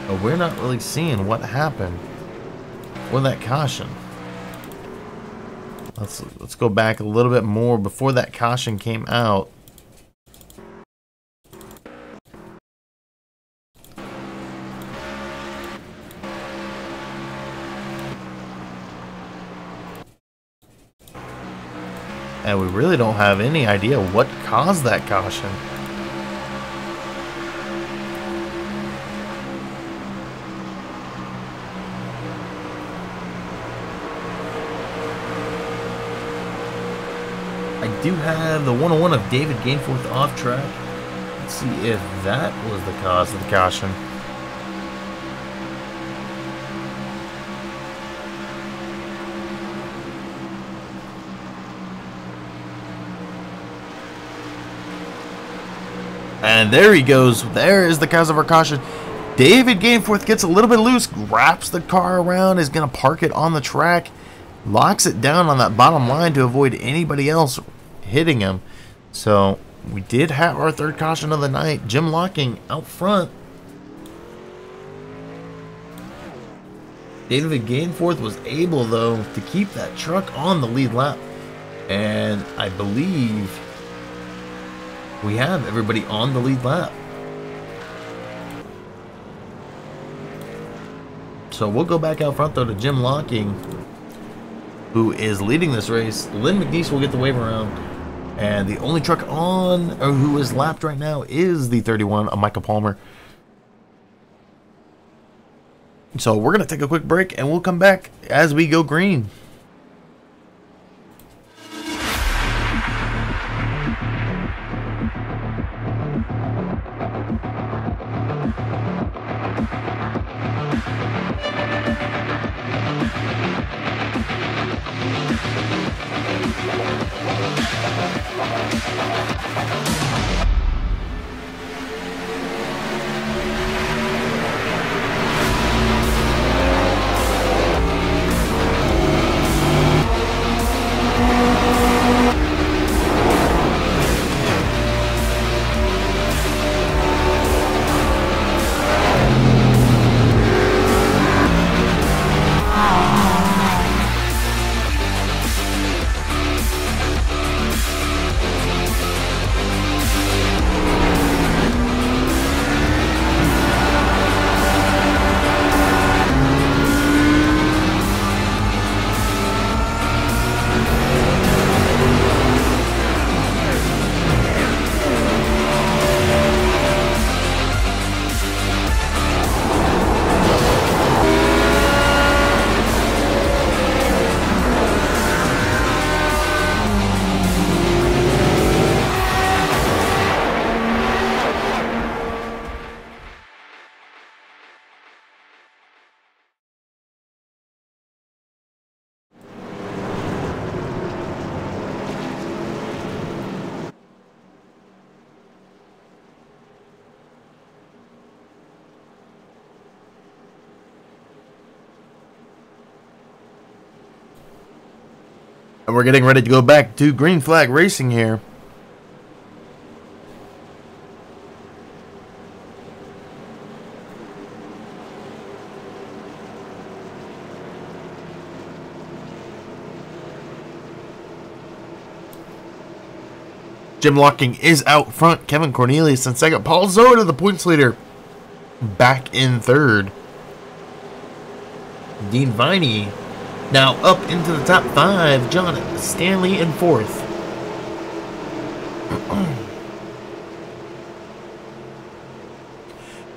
But we're not really seeing what happened with that caution. Let's go back a little bit more before that caution came out. And we really don't have any idea what caused that caution. I do have the 101 of David Gainforth off track. Let's see if that was the cause of the caution. And there he goes. There is the cause of our caution. David Gainforth gets a little bit loose, wraps the car around, is going to park it on the track, locks it down on that bottom line to avoid anybody else hitting him. So we did have our third caution of the night. Jim Locking out front. David Gainforth was able, though, to keep that truck on the lead lap. And I believe we have everybody on the lead lap. So we'll go back out front, though, to Jim Locking, who is leading this race. Lynn McNeese will get the wave around. And the only truck on, or who is lapped right now, is the 31 of Michael Palmer. So we're going to take a quick break, and we'll come back as we go green. And we're getting ready to go back to green flag racing here. Jim Locking is out front. Kevin Cornelius in second. Paul Zoda, the points leader, back in third. Dean Viney now up into the top 5. John Stanley in fourth.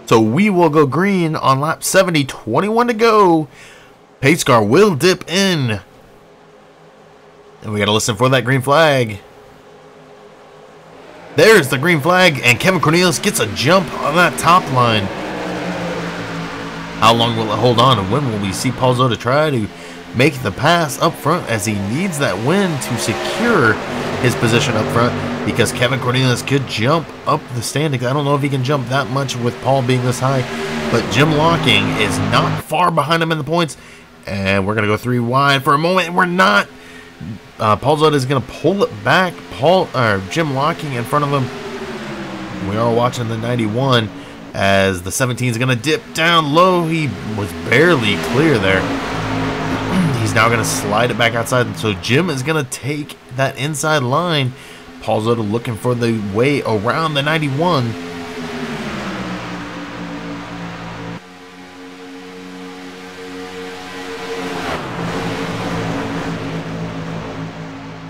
So we will go green on lap 70. 21 to go. Pace car will dip in. And we got to listen for that green flag. There's the green flag, and Kevin Cornelius gets a jump on that top line. How long will it hold on, and when will we see Paul Zoda try to make the pass up front, as he needs that win to secure his position up front, because Kevin Cornelius could jump up the standings. I don't know if he can jump that much with Paul being this high, but Jim Locking is not far behind him in the points, and we're going to go 3 wide for a moment, and we're not. Paul Zoda is going to pull it back. Jim Locking in front of him. We are watching the 91 as the 17 is going to dip down low. He was barely clear there. He's now going to slide it back outside. So Jim is going to take that inside line. Paul Zoda looking for the way around the 91.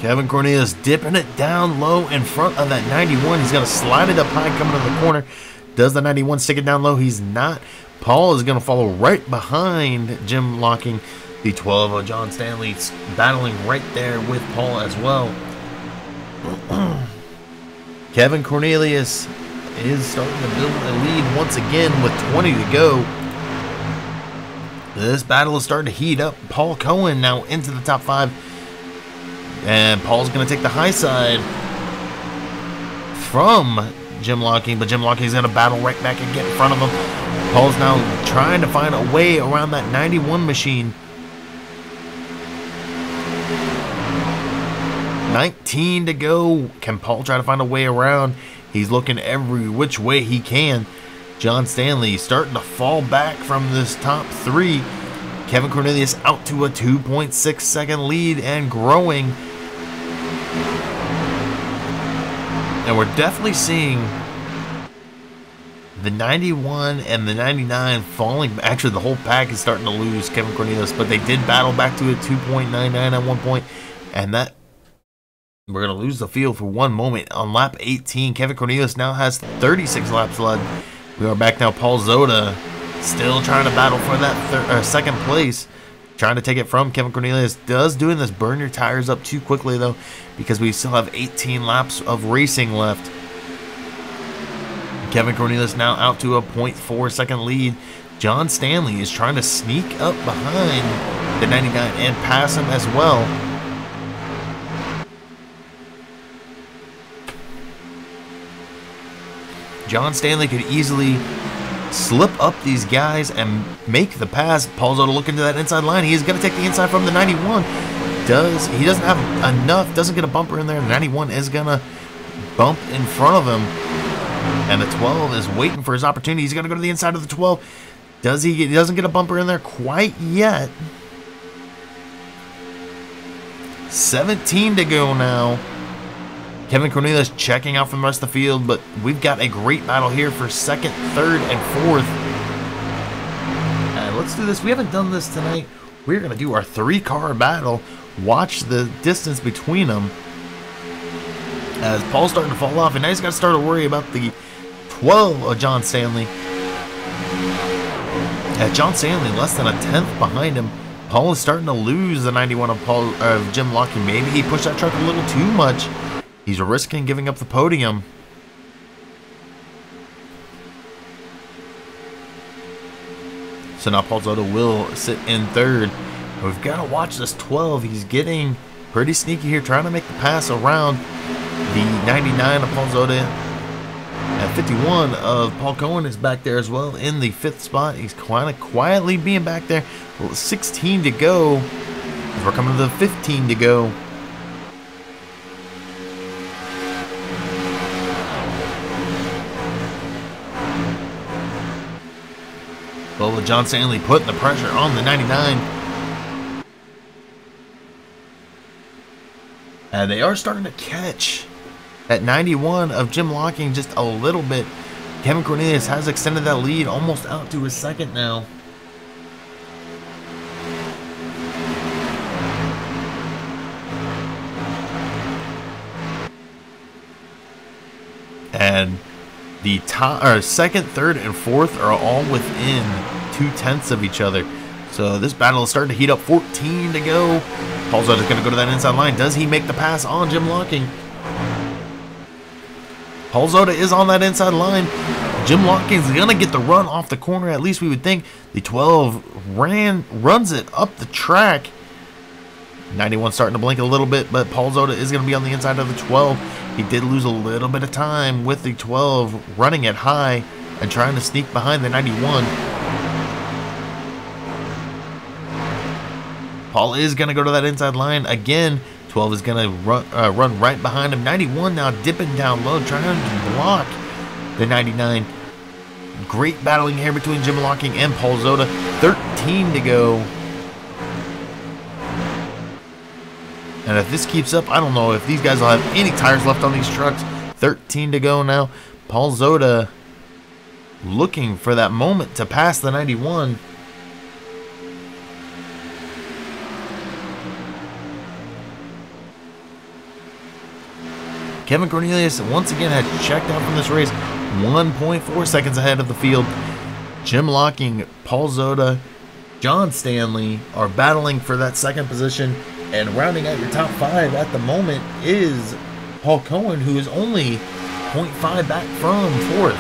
Kevin Cornelius dipping it down low in front of that 91. He's going to slide it up high coming to the corner. Does the 91 stick it down low? He's not. Paul is going to follow right behind Jim Locking. The 12 of John Stanley battling right there with Paul as well. Kevin Cornelius is starting to build a lead once again with 20 to go. This battle is starting to heat up. Paul Cohen now into the top 5. And Paul's going to take the high side from Jim Locking, but Jim Locking is going to battle right back and get in front of him. Paul's now trying to find a way around that 91 machine. 19 to go. Can Paul try to find a way around? He's looking every which way he can. John Stanley starting to fall back from this top 3. Kevin Cornelius out to a 2.6 second lead and growing. And we're definitely seeing the 91 and the 99 falling. Actually, the whole pack is starting to lose Kevin Cornelius, but they did battle back to a 2.99 at one point, and that we're going to lose the field for one moment on lap 18. Kevin Cornelius now has 36 laps left. We are back now. Paul Zoda still trying to battle for that second place, trying to take it from Kevin Cornelius. Does doing this burn your tires up too quickly, though, because we still have 18 laps of racing left. Kevin Cornelius now out to a 0.4 second lead. John Stanley is trying to sneak up behind the 99 and pass him as well. John Stanley could easily slip up these guys and make the pass. Paul Zoda looking to that inside line. He is going to take the inside from the 91. He doesn't have enough, doesn't get a bumper in there. The 91 is going to bump in front of him. And the 12 is waiting for his opportunity. He's going to go to the inside of the 12. He doesn't get a bumper in there quite yet. 17 to go now. Kevin Cornelius checking out from the rest of the field, but we've got a great battle here for second, third, and fourth. Let's do this. We haven't done this tonight. We're going to do our 3-car battle. Watch the distance between them. As Paul's starting to fall off, and now he's got to start to worry about the 12 of John Stanley. At John Stanley, less than a tenth behind him. Paul is starting to lose the 91 of Jim Locking. Maybe he pushed that truck a little too much. He's risking giving up the podium. So now Paul Zoda will sit in third. We've got to watch this 12. He's getting pretty sneaky here, trying to make the pass around the 99 of Paul Zoda. At 51 of Paul Cohen is back there as well in the 5th spot. He's kind of quietly being back there. 16 to go. We're coming to the 15 to go. But with John Stanley putting the pressure on the 99. And they are starting to catch that 91 of Jim Locking just a little bit. Kevin Cornelius has extended that lead almost out to his second now. And the second, third, and fourth are all within 0.2 of each other. So this battle is starting to heat up. 14 to go. Paul Zota is going to go to that inside line. Does he make the pass on Jim Locking? Paul Zota is on that inside line. Jim Locking's going to get the run off the corner, at least we would think. The 12 runs it up the track. 91 starting to blink a little bit, but Paul Zota is going to be on the inside of the 12. He did lose a little bit of time with the 12 running it high and trying to sneak behind the 91. Paul is going to go to that inside line again. 12 is going to run right behind him. 91 now dipping down low, trying to block the 99. Great battling here between Jim Locking and Paul Zota. 13 to go. And if this keeps up, I don't know if these guys will have any tires left on these trucks. 13 to go now. Paul Zota looking for that moment to pass the 91. Kevin Cornelius once again had checked out from this race. 1.4 seconds ahead of the field. Jim Locking, Paul Zota, John Stanley are battling for that second position. And rounding out your top 5 at the moment is Paul Cohen, who is only 0.5 back from 4th.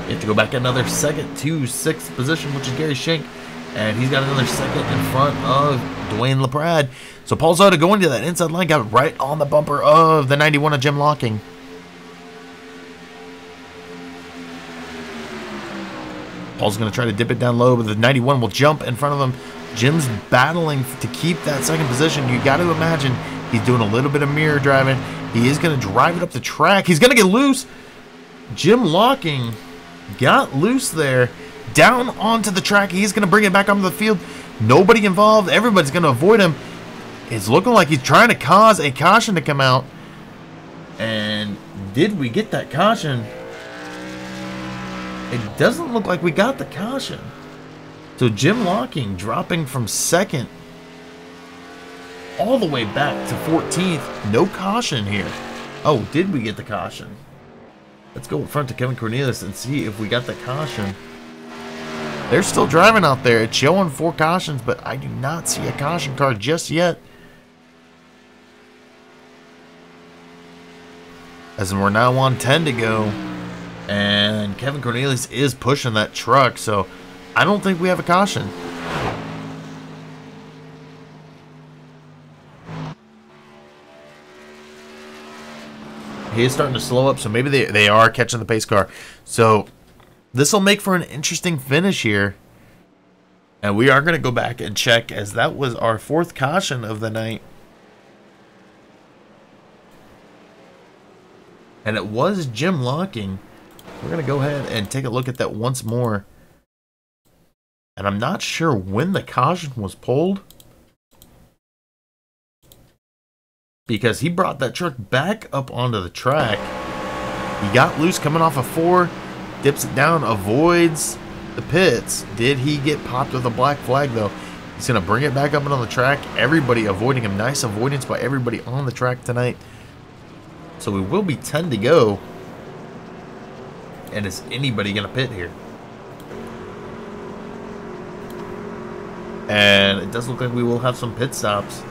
You have to go back another second to 6th position, which is Gary Schenk. And he's got another second in front of Dwayne LaPrade. So Paul Zota going to that inside line, got right on the bumper of the 91 of Jim Locking. Paul's going to try to dip it down low, but the 91 will jump in front of him. Jim's battling to keep that second position. You got to imagine he's doing a little bit of mirror driving. He is going to drive it up the track. He's going to get loose. Jim Locking got loose there. Down onto the track. He's going to bring it back onto the field. Nobody involved. Everybody's going to avoid him. It's looking like he's trying to cause a caution to come out. And did we get that caution? It doesn't look like we got the caution. So Jim Locking dropping from 2nd all the way back to 14th. No caution here. Oh, did we get the caution? Let's go in front to Kevin Cornelius and see if we got the caution. They're still driving out there. It's showing 4 cautions, but I do not see a caution card just yet. As we're now on 10 to go. And Kevin Cornelius is pushing that truck, so I don't think we have a caution. He is starting to slow up, so maybe they are catching the pace car. So this will make for an interesting finish here. And we are going to go back and check, as that was our 4th caution of the night. And it was Jim Locking. We're going to go ahead and take a look at that once more. And I'm not sure when the caution was pulled, because he brought that truck back up onto the track. He got loose coming off of 4, dips it down, avoids the pits. Did he get popped with a black flag, though? He's going to bring it back up on the track. Everybody avoiding him. Nice avoidance by everybody on the track tonight. So we will be 10 to go. And is anybody going to pit here? And it does look like we will have some pit stops.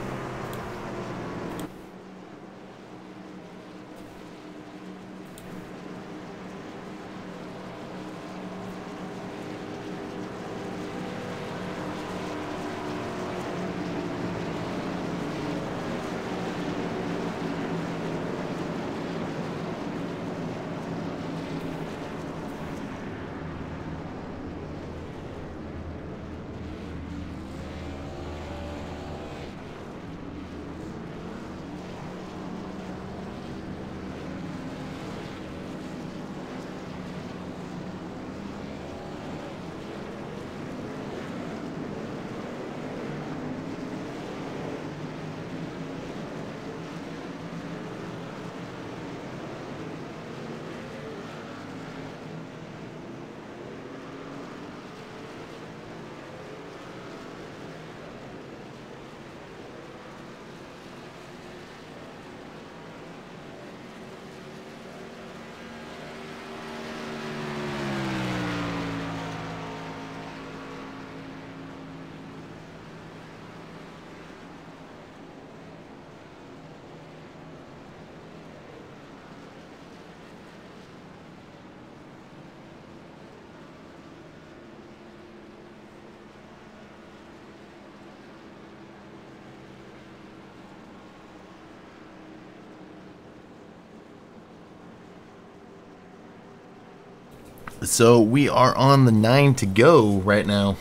So we are on the 9 to go right now.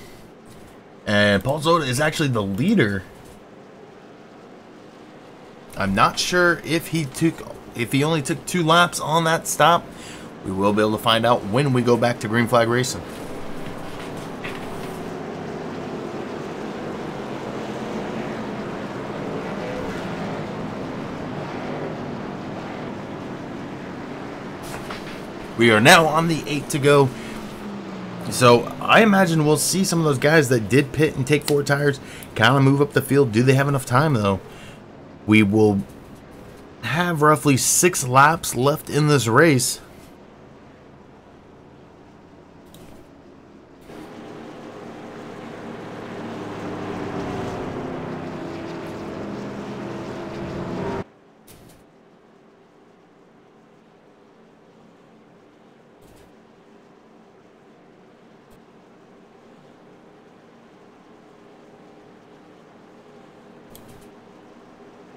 And Paul Zota is actually the leader. I'm not sure if he only took 2 laps on that stop. We will be able to find out when we go back to green flag racing. We are now on the 8 to go. So I imagine we'll see some of those guys that did pit and take 4 tires kind of move up the field. Do they have enough time though? We will have roughly 6 laps left in this race.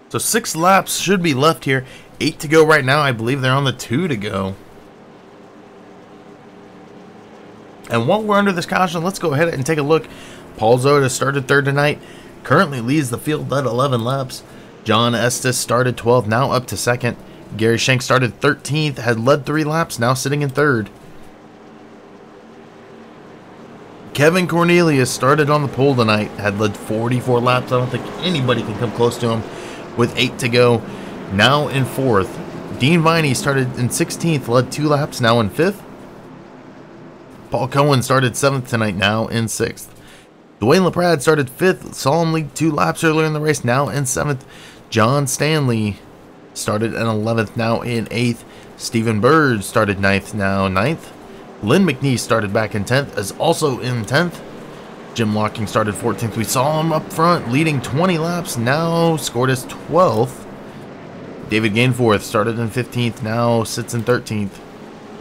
So 6 laps should be left here. 8 to go right now. I believe they're on the 2 to go. And while we're under this caution, let's go ahead and take a look. Paul Zota started 3rd tonight. Currently leads the field at 11 laps. John Estes started 12th, now up to 2nd. Gary Shank started 13th, had led 3 laps, now sitting in 3rd. Kevin Cornelius started on the pole tonight, had led 44 laps. I don't think anybody can come close to him. With 8 to go, now in 4th. Dean Viney started in 16th, led 2 laps, now in 5th. Paul Cohen started 7th tonight, now in 6th. Dwayne LaPrade started 5th, saw him lead 2 laps earlier in the race, now in 7th. John Stanley started in 11th, now in 8th. Stephen Bird started 9th, now 9th. Lynn McNeese started back in 10th, is also in 10th. Jim Locking started 14th. We saw him up front, leading 20 laps, now scored as 12th. David Gainforth started in 15th, now sits in 13th.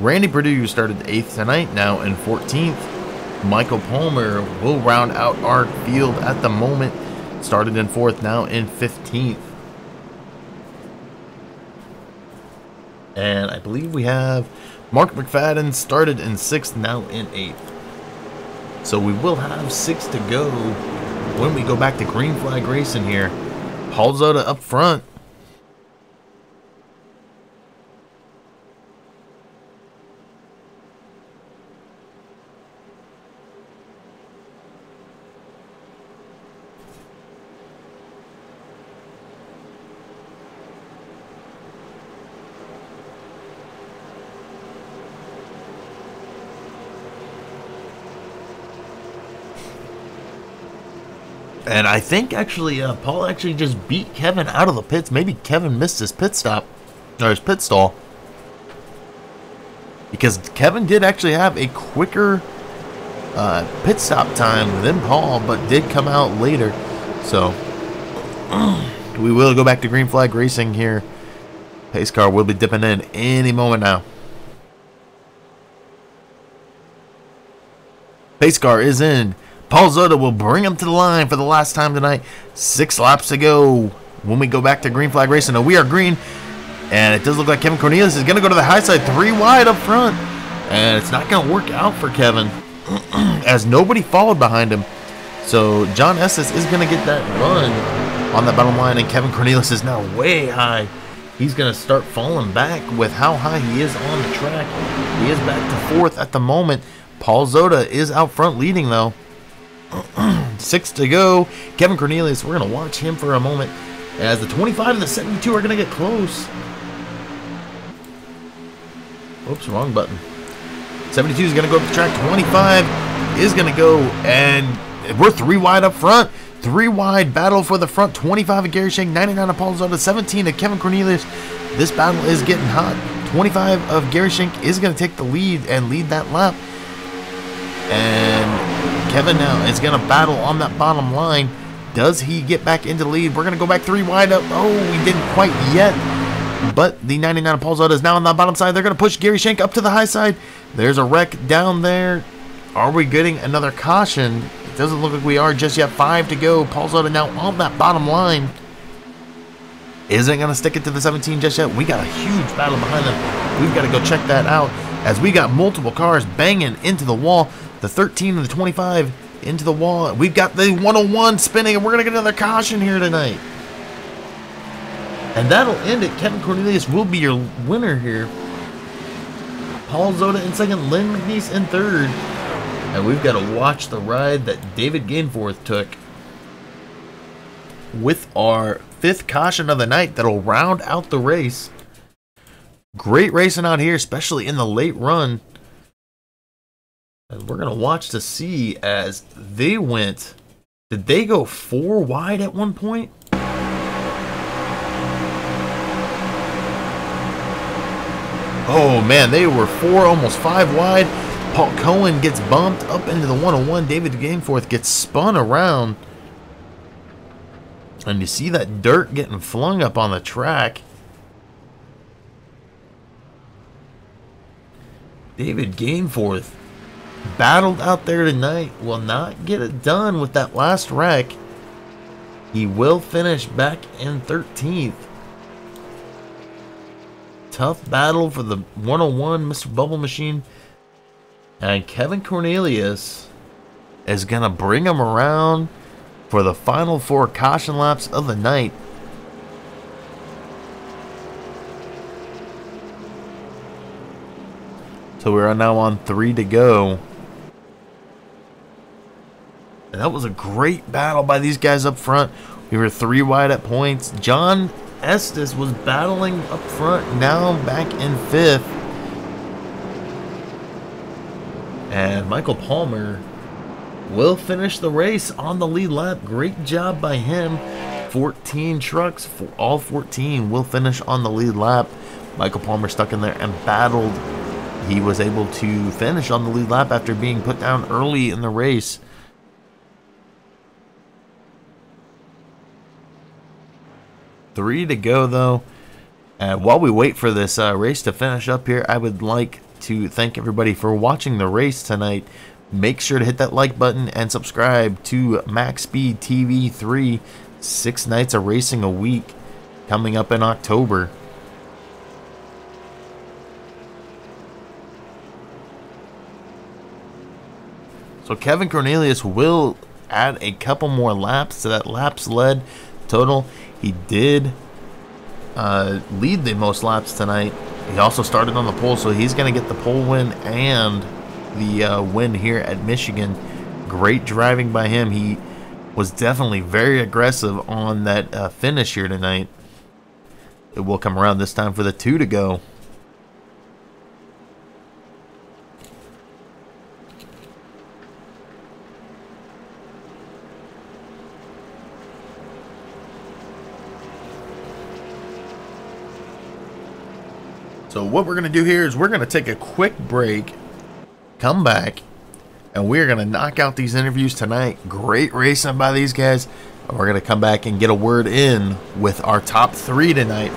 Randy Perdue started 8th tonight, now in 14th. Michael Palmer will round out our field at the moment. Started in 4th, now in 15th. And I believe we have Mark McFadden started in 6th, now in 8th. So we will have 6 to go when we go back to green flag racing here. Paul Zota up front. And I think actually Paul actually just beat Kevin out of the pits. Maybe Kevin missed his pit stop, or his pit stall. Because Kevin did actually have a quicker pit stop time than Paul, but did come out later. So we will go back to green flag racing here. Pace car will be dipping in any moment now. Pace car is in. Paul Zota will bring him to the line for the last time tonight. 6 laps to go when we go back to green flag racing. Now we are green, and it does look like Kevin Cornelius is going to go to the high side, 3 wide up front. And it's not going to work out for Kevin as nobody followed behind him. So John Estes is going to get that run on that bottom line, and Kevin Cornelius is now way high. He's going to start falling back with how high he is on the track. He is back to 4th at the moment. Paul Zota is out front leading, though. 6 to go. Kevin Cornelius, we're going to watch him for a moment as the 25 and the 72 are going to get close. Oops, wrong button. 72 is going to go up the track. 25 is going to go, and we're 3 wide up front. 3 wide battle for the front. 25 of Gary Shank, 99 of Paul Zota, 17 of Kevin Cornelius. This battle is getting hot. 25 of Gary Shank is going to take the lead and lead that lap. And Kevin now is going to battle on that bottom line. Does he get back into the lead? We're going to go back 3 wide up. Oh, we didn't quite yet. But the 99 of Paul Zota is now on the bottom side. They're going to push Gary Shank up to the high side. There's a wreck down there. Are we getting another caution? It doesn't look like we are just yet. 5 to go. Paul Zota now on that bottom line. Isn't going to stick it to the 17 just yet. We got a huge battle behind them. We've got to go check that out. as we got multiple cars banging into the wall. The 13 and the 25 into the wall. We've got the 101 spinning, and we're going to get another caution here tonight. And that'll end it. Kevin Cornelius will be your winner here. Paul Zoda in second, Lynn McNeese in third. And we've got to watch the ride that David Gainforth took with our 5th caution of the night that'll round out the race. Great racing out here, especially in the late run. And we're going to watch to see as they went. Did they go 4 wide at one point? Oh man, they were 4, almost 5 wide. Paul Cohen gets bumped up into the 101. David Gainforth gets spun around. And you see that dirt getting flung up on the track. David Gainforth battled out there tonight. Will not get it done with that last wreck. He will finish back in 13th. Tough battle for the 101, Mr. Bubble Machine. And Kevin Cornelius is going to bring him around for the final 4 caution laps of the night. So we are now on 3 to go. And that was a great battle by these guys up front. We were 3 wide at points. John Estes was battling up front, now back in 5th. And Michael Palmer will finish the race on the lead lap. Great job by him. 14 trucks, all 14 will finish on the lead lap. Michael Palmer stuck in there and battled. He was able to finish on the lead lap after being put down early in the race. Three to go though. And while we wait for this race to finish up here, I would like to thank everybody for watching the race tonight. Make sure to hit that like button and subscribe to Max Speed TV 3. 6 nights of racing a week coming up in October. So Kevin Cornelius will add a couple more laps to that laps led total. He did lead the most laps tonight. He also started on the pole, so he's going to get the pole win and the win here at Michigan. Great driving by him. He was definitely very aggressive on that finish here tonight. It will come around this time for the 2 to go. So what we're going to do here is we're going to take a quick break, come back, and we're going to knock out these interviews tonight. Great racing by these guys. And we're going to come back and get a word in with our top 3 tonight.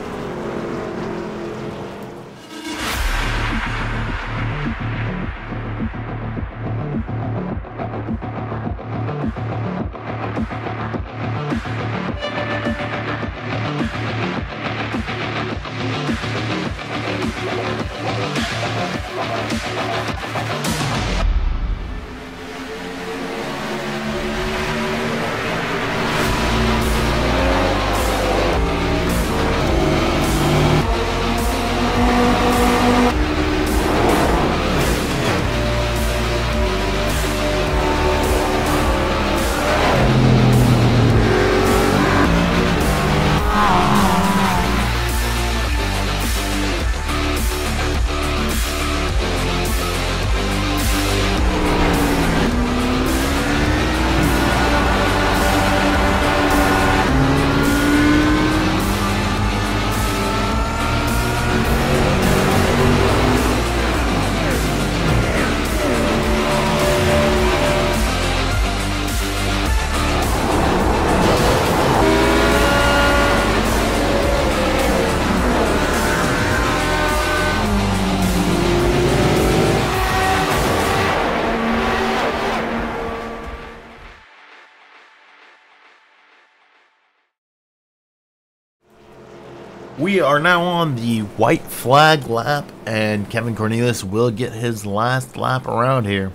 We are now on the white flag lap, and Kevin Cornelius will get his last lap around here.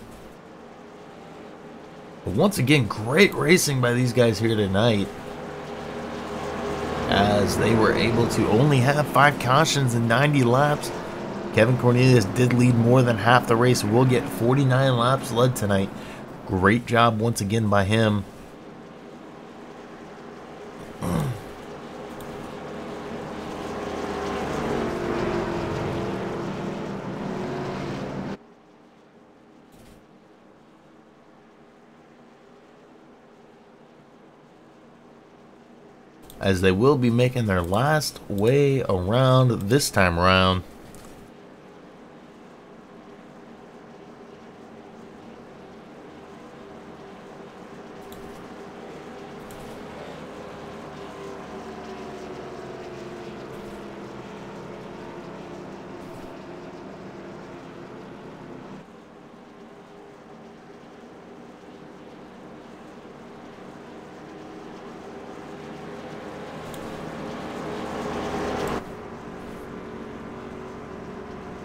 But once again, great racing by these guys here tonight, as they were able to only have 5 cautions in 90 laps. Kevin Cornelius did lead more than half the race. Will get 49 laps led tonight. Great job once again by him. As they will be making their last way around this time around.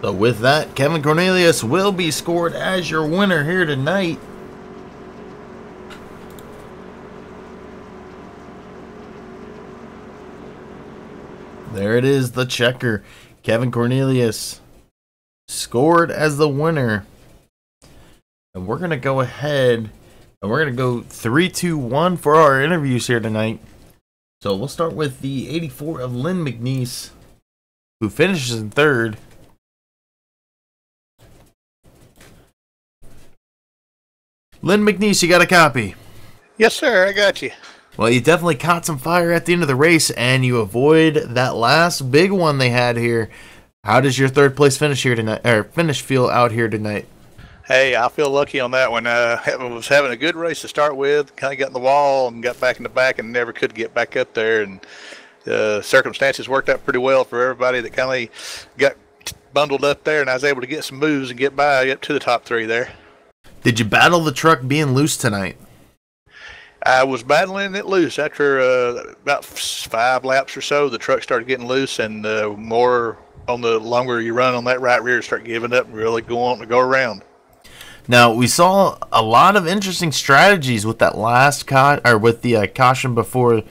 So with that, Kevin Cornelius will be scored as your winner here tonight. There it is, the checker. Kevin Cornelius scored as the winner. And we're going to go ahead and we're going to go 3, 2, 1 for our interviews here tonight. So we'll start with the 84 of Lynn McNeese, who finishes in 3rd. Lynn McNeese, you got a copy? Yes, sir. I got you. Well, you definitely caught some fire at the end of the race, and you avoid that last big one they had here. How does your 3rd place finish here tonight, or finish feel out here tonight? Hey, I feel lucky on that one. I was having a good race to start with. Kind of got in the wall and got back in the back, and never could get back up there. And circumstances worked out pretty well for everybody that kind of got bundled up there, and I was able to get some moves and get by up to the top 3 there. Did you battle the truck being loose tonight? I was battling it loose. After about 5 laps or so, the truck started getting loose, and more on the longer you run on that right rear, start giving up and really go around. Now, we saw a lot of interesting strategies with that last caution before,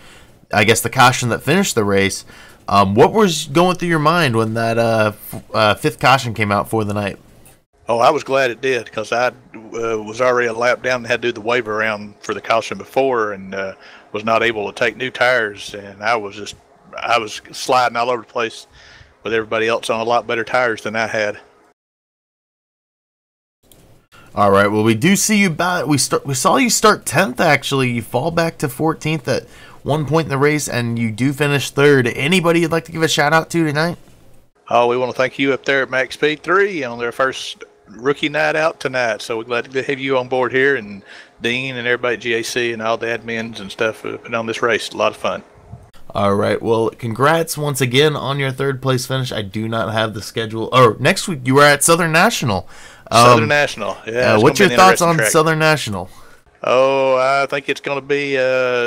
I guess, the caution that finished the race. What was going through your mind when that 5th caution came out for the night? Oh, I was glad it did, because I was already a lap down and had to do the wave around for the caution before, and was not able to take new tires, and I was sliding all over the place with everybody else on a lot better tires than I had. All right. Well, we do see you back. We saw you start 10th. Actually, you fall back to 14th at one point in the race, and you do finish 3rd. Anybody you'd like to give a shout out to tonight? Oh, we want to thank you up there at Max Speed 3 on their first rookie night out tonight. So we're glad to have you on board here, and Dean and everybody at GAC and all the admins and stuff putting on this race. A lot of fun. All right. Well, congrats once again on your 3rd place finish. I do not have the schedule. Oh, next week you were at Southern National. Southern National. Yeah. What's your thoughts on Southern National? Oh, I think it's going to be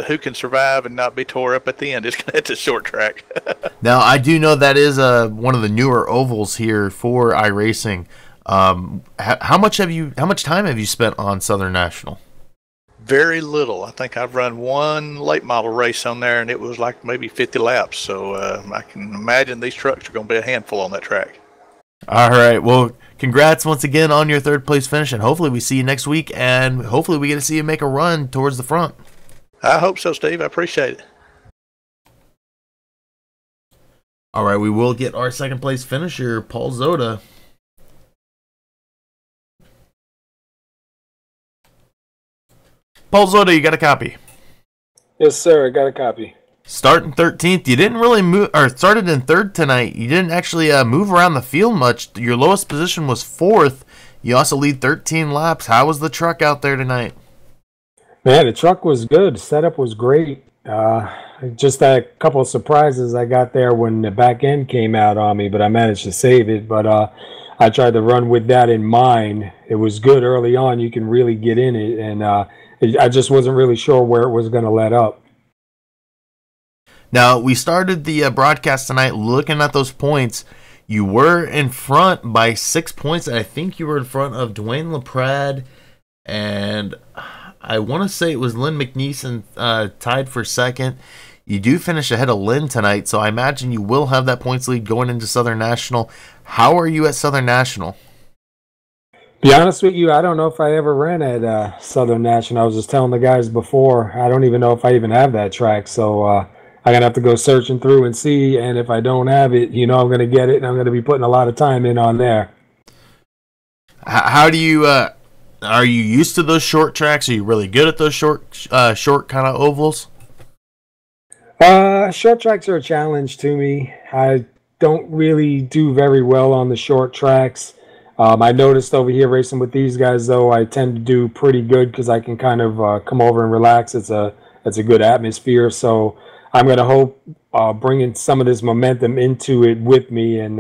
who can survive and not be tore up at the end. It's a short track. Now, I do know that is one of the newer ovals here for iRacing. How much time have you spent on Southern National? Very little. I think I've run 1 late model race on there, and it was like maybe 50 laps. So I can imagine these trucks are going to be a handful on that track. All right. Well, congrats once again on your 3rd place finish, and hopefully we see you next week, and hopefully we get to see you make a run towards the front. I hope so, Steve. I appreciate it. All right. We will get our 2nd place finisher, Paul Zoda. Paul Zoda, you got a copy? Yes, sir. I got a copy. Starting 13th, you didn't really move, or started in 3rd tonight. You didn't actually move around the field much. Your lowest position was 4th. You also lead 13 laps. How was the truck out there tonight? Man, the truck was good. Setup was great. Just a couple of surprises I got there when the back end came out on me, but I managed to save it. But I tried to run with that in mind. It was good early on. You can really get in it, and I just wasn't really sure where it was going to let up. Now, we started the broadcast tonight looking at those points. You were in front by 6 points, and I think you were in front of Dwayne LaPrade, and I want to say it was Lynn McNeeson tied for second. You do finish ahead of Lynn tonight, so I imagine you will have that points lead going into Southern National. How are you at Southern National? Be honest with you, I don't know if I ever ran at Southern National. I was just telling the guys before, I don't even know if I even have that track, so I'm going to have to go searching through and see, and if I don't have it, I'm going to get it, and I'm going to be putting a lot of time in on there. How do you, are you used to those short tracks? Are you really good at those short kind of ovals? Short tracks are a challenge to me. I don't really do very well on the short tracks. I noticed over here racing with these guys, though, I tend to do pretty good because I can kind of come over and relax. It's a good atmosphere, so I'm going to hope bringing some of this momentum into it with me and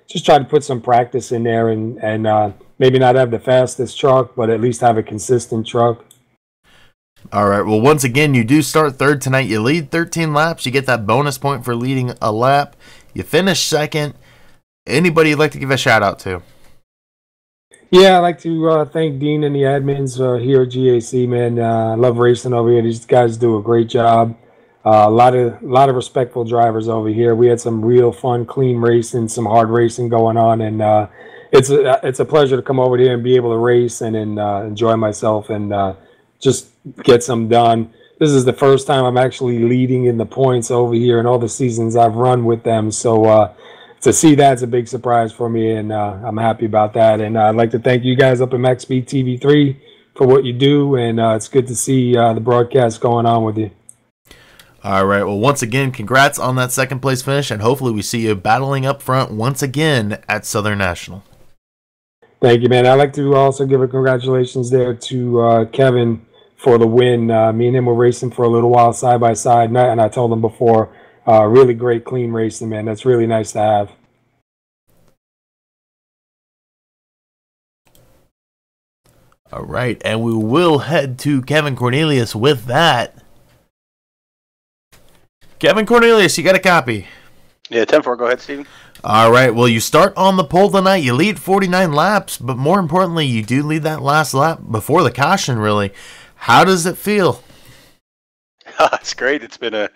just try to put some practice in there and maybe not have the fastest truck, but at least have a consistent truck. All right, well, once again, you do start third tonight. You lead 13 laps. You get that bonus point for leading a lap. You finish second. Anybody you'd like to give a shout-out to? Yeah, I'd like to thank Dean and the admins here at GAC, man. I love racing over here. These guys do a great job. A lot of respectful drivers over here. We had some real fun, clean racing, some hard racing going on, and it's a pleasure to come over here and be able to race and enjoy myself and just get some done. This is the first time I'm actually leading in the points over here in all the seasons I've run with them. So to see that's a big surprise for me, and I'm happy about that. And I'd like to thank you guys up at Max Speed TV3 for what you do, and it's good to see the broadcast going on with you. All right, well, once again, congrats on that second place finish, and hopefully we see you battling up front once again at Southern National. Thank you, man. I'd like to also give a congratulations there to Kevin for the win. Me and him were racing for a little while side by side, and I told him before, really great, clean racing, man. That's really nice to have. All right, and we will head to Kevin Cornelius with that. Kevin Cornelius, you got a copy? Yeah, 10-4. Go ahead, Steven. All right, well, you start on the pole tonight. You lead 49 laps, but more importantly, you do lead that last lap before the caution, really. How does it feel? It's great. It's been a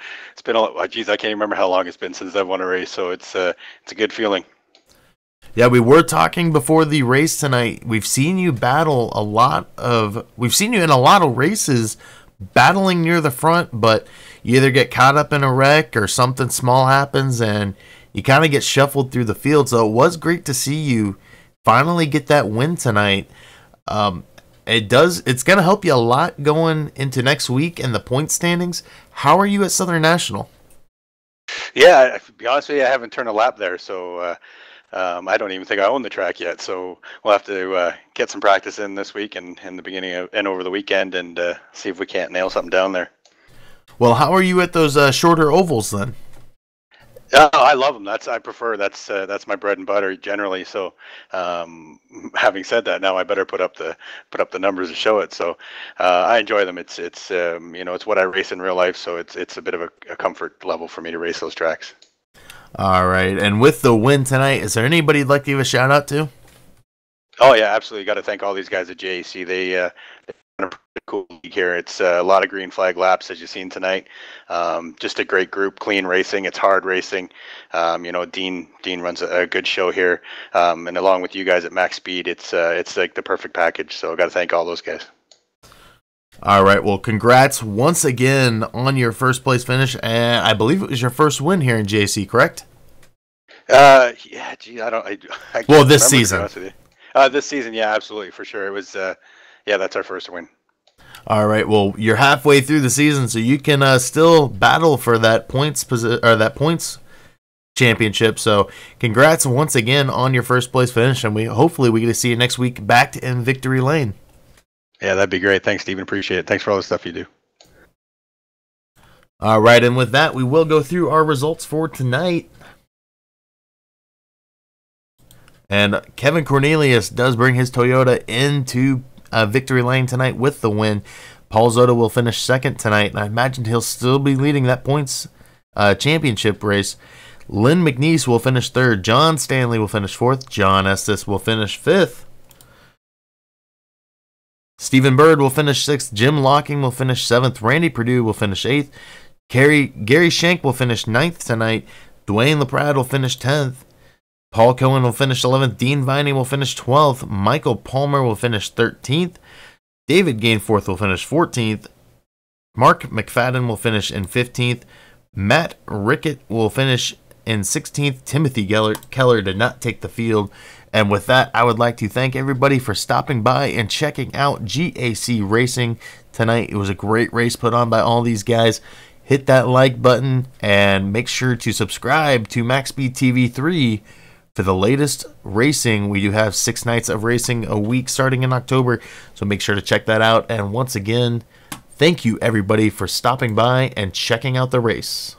geez, I can't even remember how long it's been since I've won a race, so it's a good feeling. Yeah, we were talking before the race tonight. We've seen you in a lot of races battling near the front, but you either get caught up in a wreck or something small happens and you kind of get shuffled through the field. So it was great to see you finally get that win tonight. It's going to help you a lot going into next week and the point standings. How are you at Southern National? Yeah, to be honest with you, I haven't turned a lap there, so I don't even think I own the track yet. So we'll have to get some practice in this week and in the beginning of, and over the weekend and see if we can't nail something down there. Well, how are you at those shorter ovals then? Oh, I love them. I prefer. That's my bread and butter generally. So, having said that, now I better put up the numbers to show it. So, I enjoy them. It's it's what I race in real life. So it's a bit of a comfort level for me to race those tracks. All right. And with the win tonight, is there anybody you'd like to give a shout out to? Oh yeah, absolutely. Got to thank all these guys at JAC. They run a pretty cool league here. It's a lot of green flag laps as you've seen tonight. Just a great group, clean racing. It's hard racing. Dean runs a good show here, and along with you guys at Max Speed, it's like the perfect package. So I got to thank all those guys. All right. Well, congrats once again on your first place finish, and I believe it was your first win here in JC, correct? Yeah. Gee, well, this season. This season, yeah, absolutely, for sure. It was, that's our first win. All right. Well, you're halfway through the season, so you can still battle for that points championship. So, congrats once again on your first place finish, and hopefully we get to see you next week back in victory lane. Yeah, that'd be great. Thanks, Stephen. Appreciate it. Thanks for all the stuff you do. All right, and with that, we will go through our results for tonight. And Kevin Cornelius does bring his Toyota into victory lane tonight with the win. Paul Zota will finish second tonight, and I imagine he'll still be leading that points championship race. Lynn McNeese will finish 3rd. John Stanley will finish 4th. John Estes will finish 5th. Stephen Bird will finish 6th. Jim Locking will finish 7th. Randy Perdue will finish 8th. Gary Shank will finish 9th tonight. Dwayne LaPrade will finish 10th. Paul Cohen will finish 11th. Dean Viney will finish 12th. Michael Palmer will finish 13th. David Gainforth will finish 14th. Mark McFadden will finish in 15th. Matt Rickett will finish in 16th. Timothy Keller did not take the field. And with that, I would like to thank everybody for stopping by and checking out GAC Racing tonight. It was a great race put on by all these guys. Hit that like button and make sure to subscribe to Max Speed TV 3 for the latest racing. We do have 6 nights of racing a week starting in October, so make sure to check that out. And once again, thank you everybody for stopping by and checking out the race.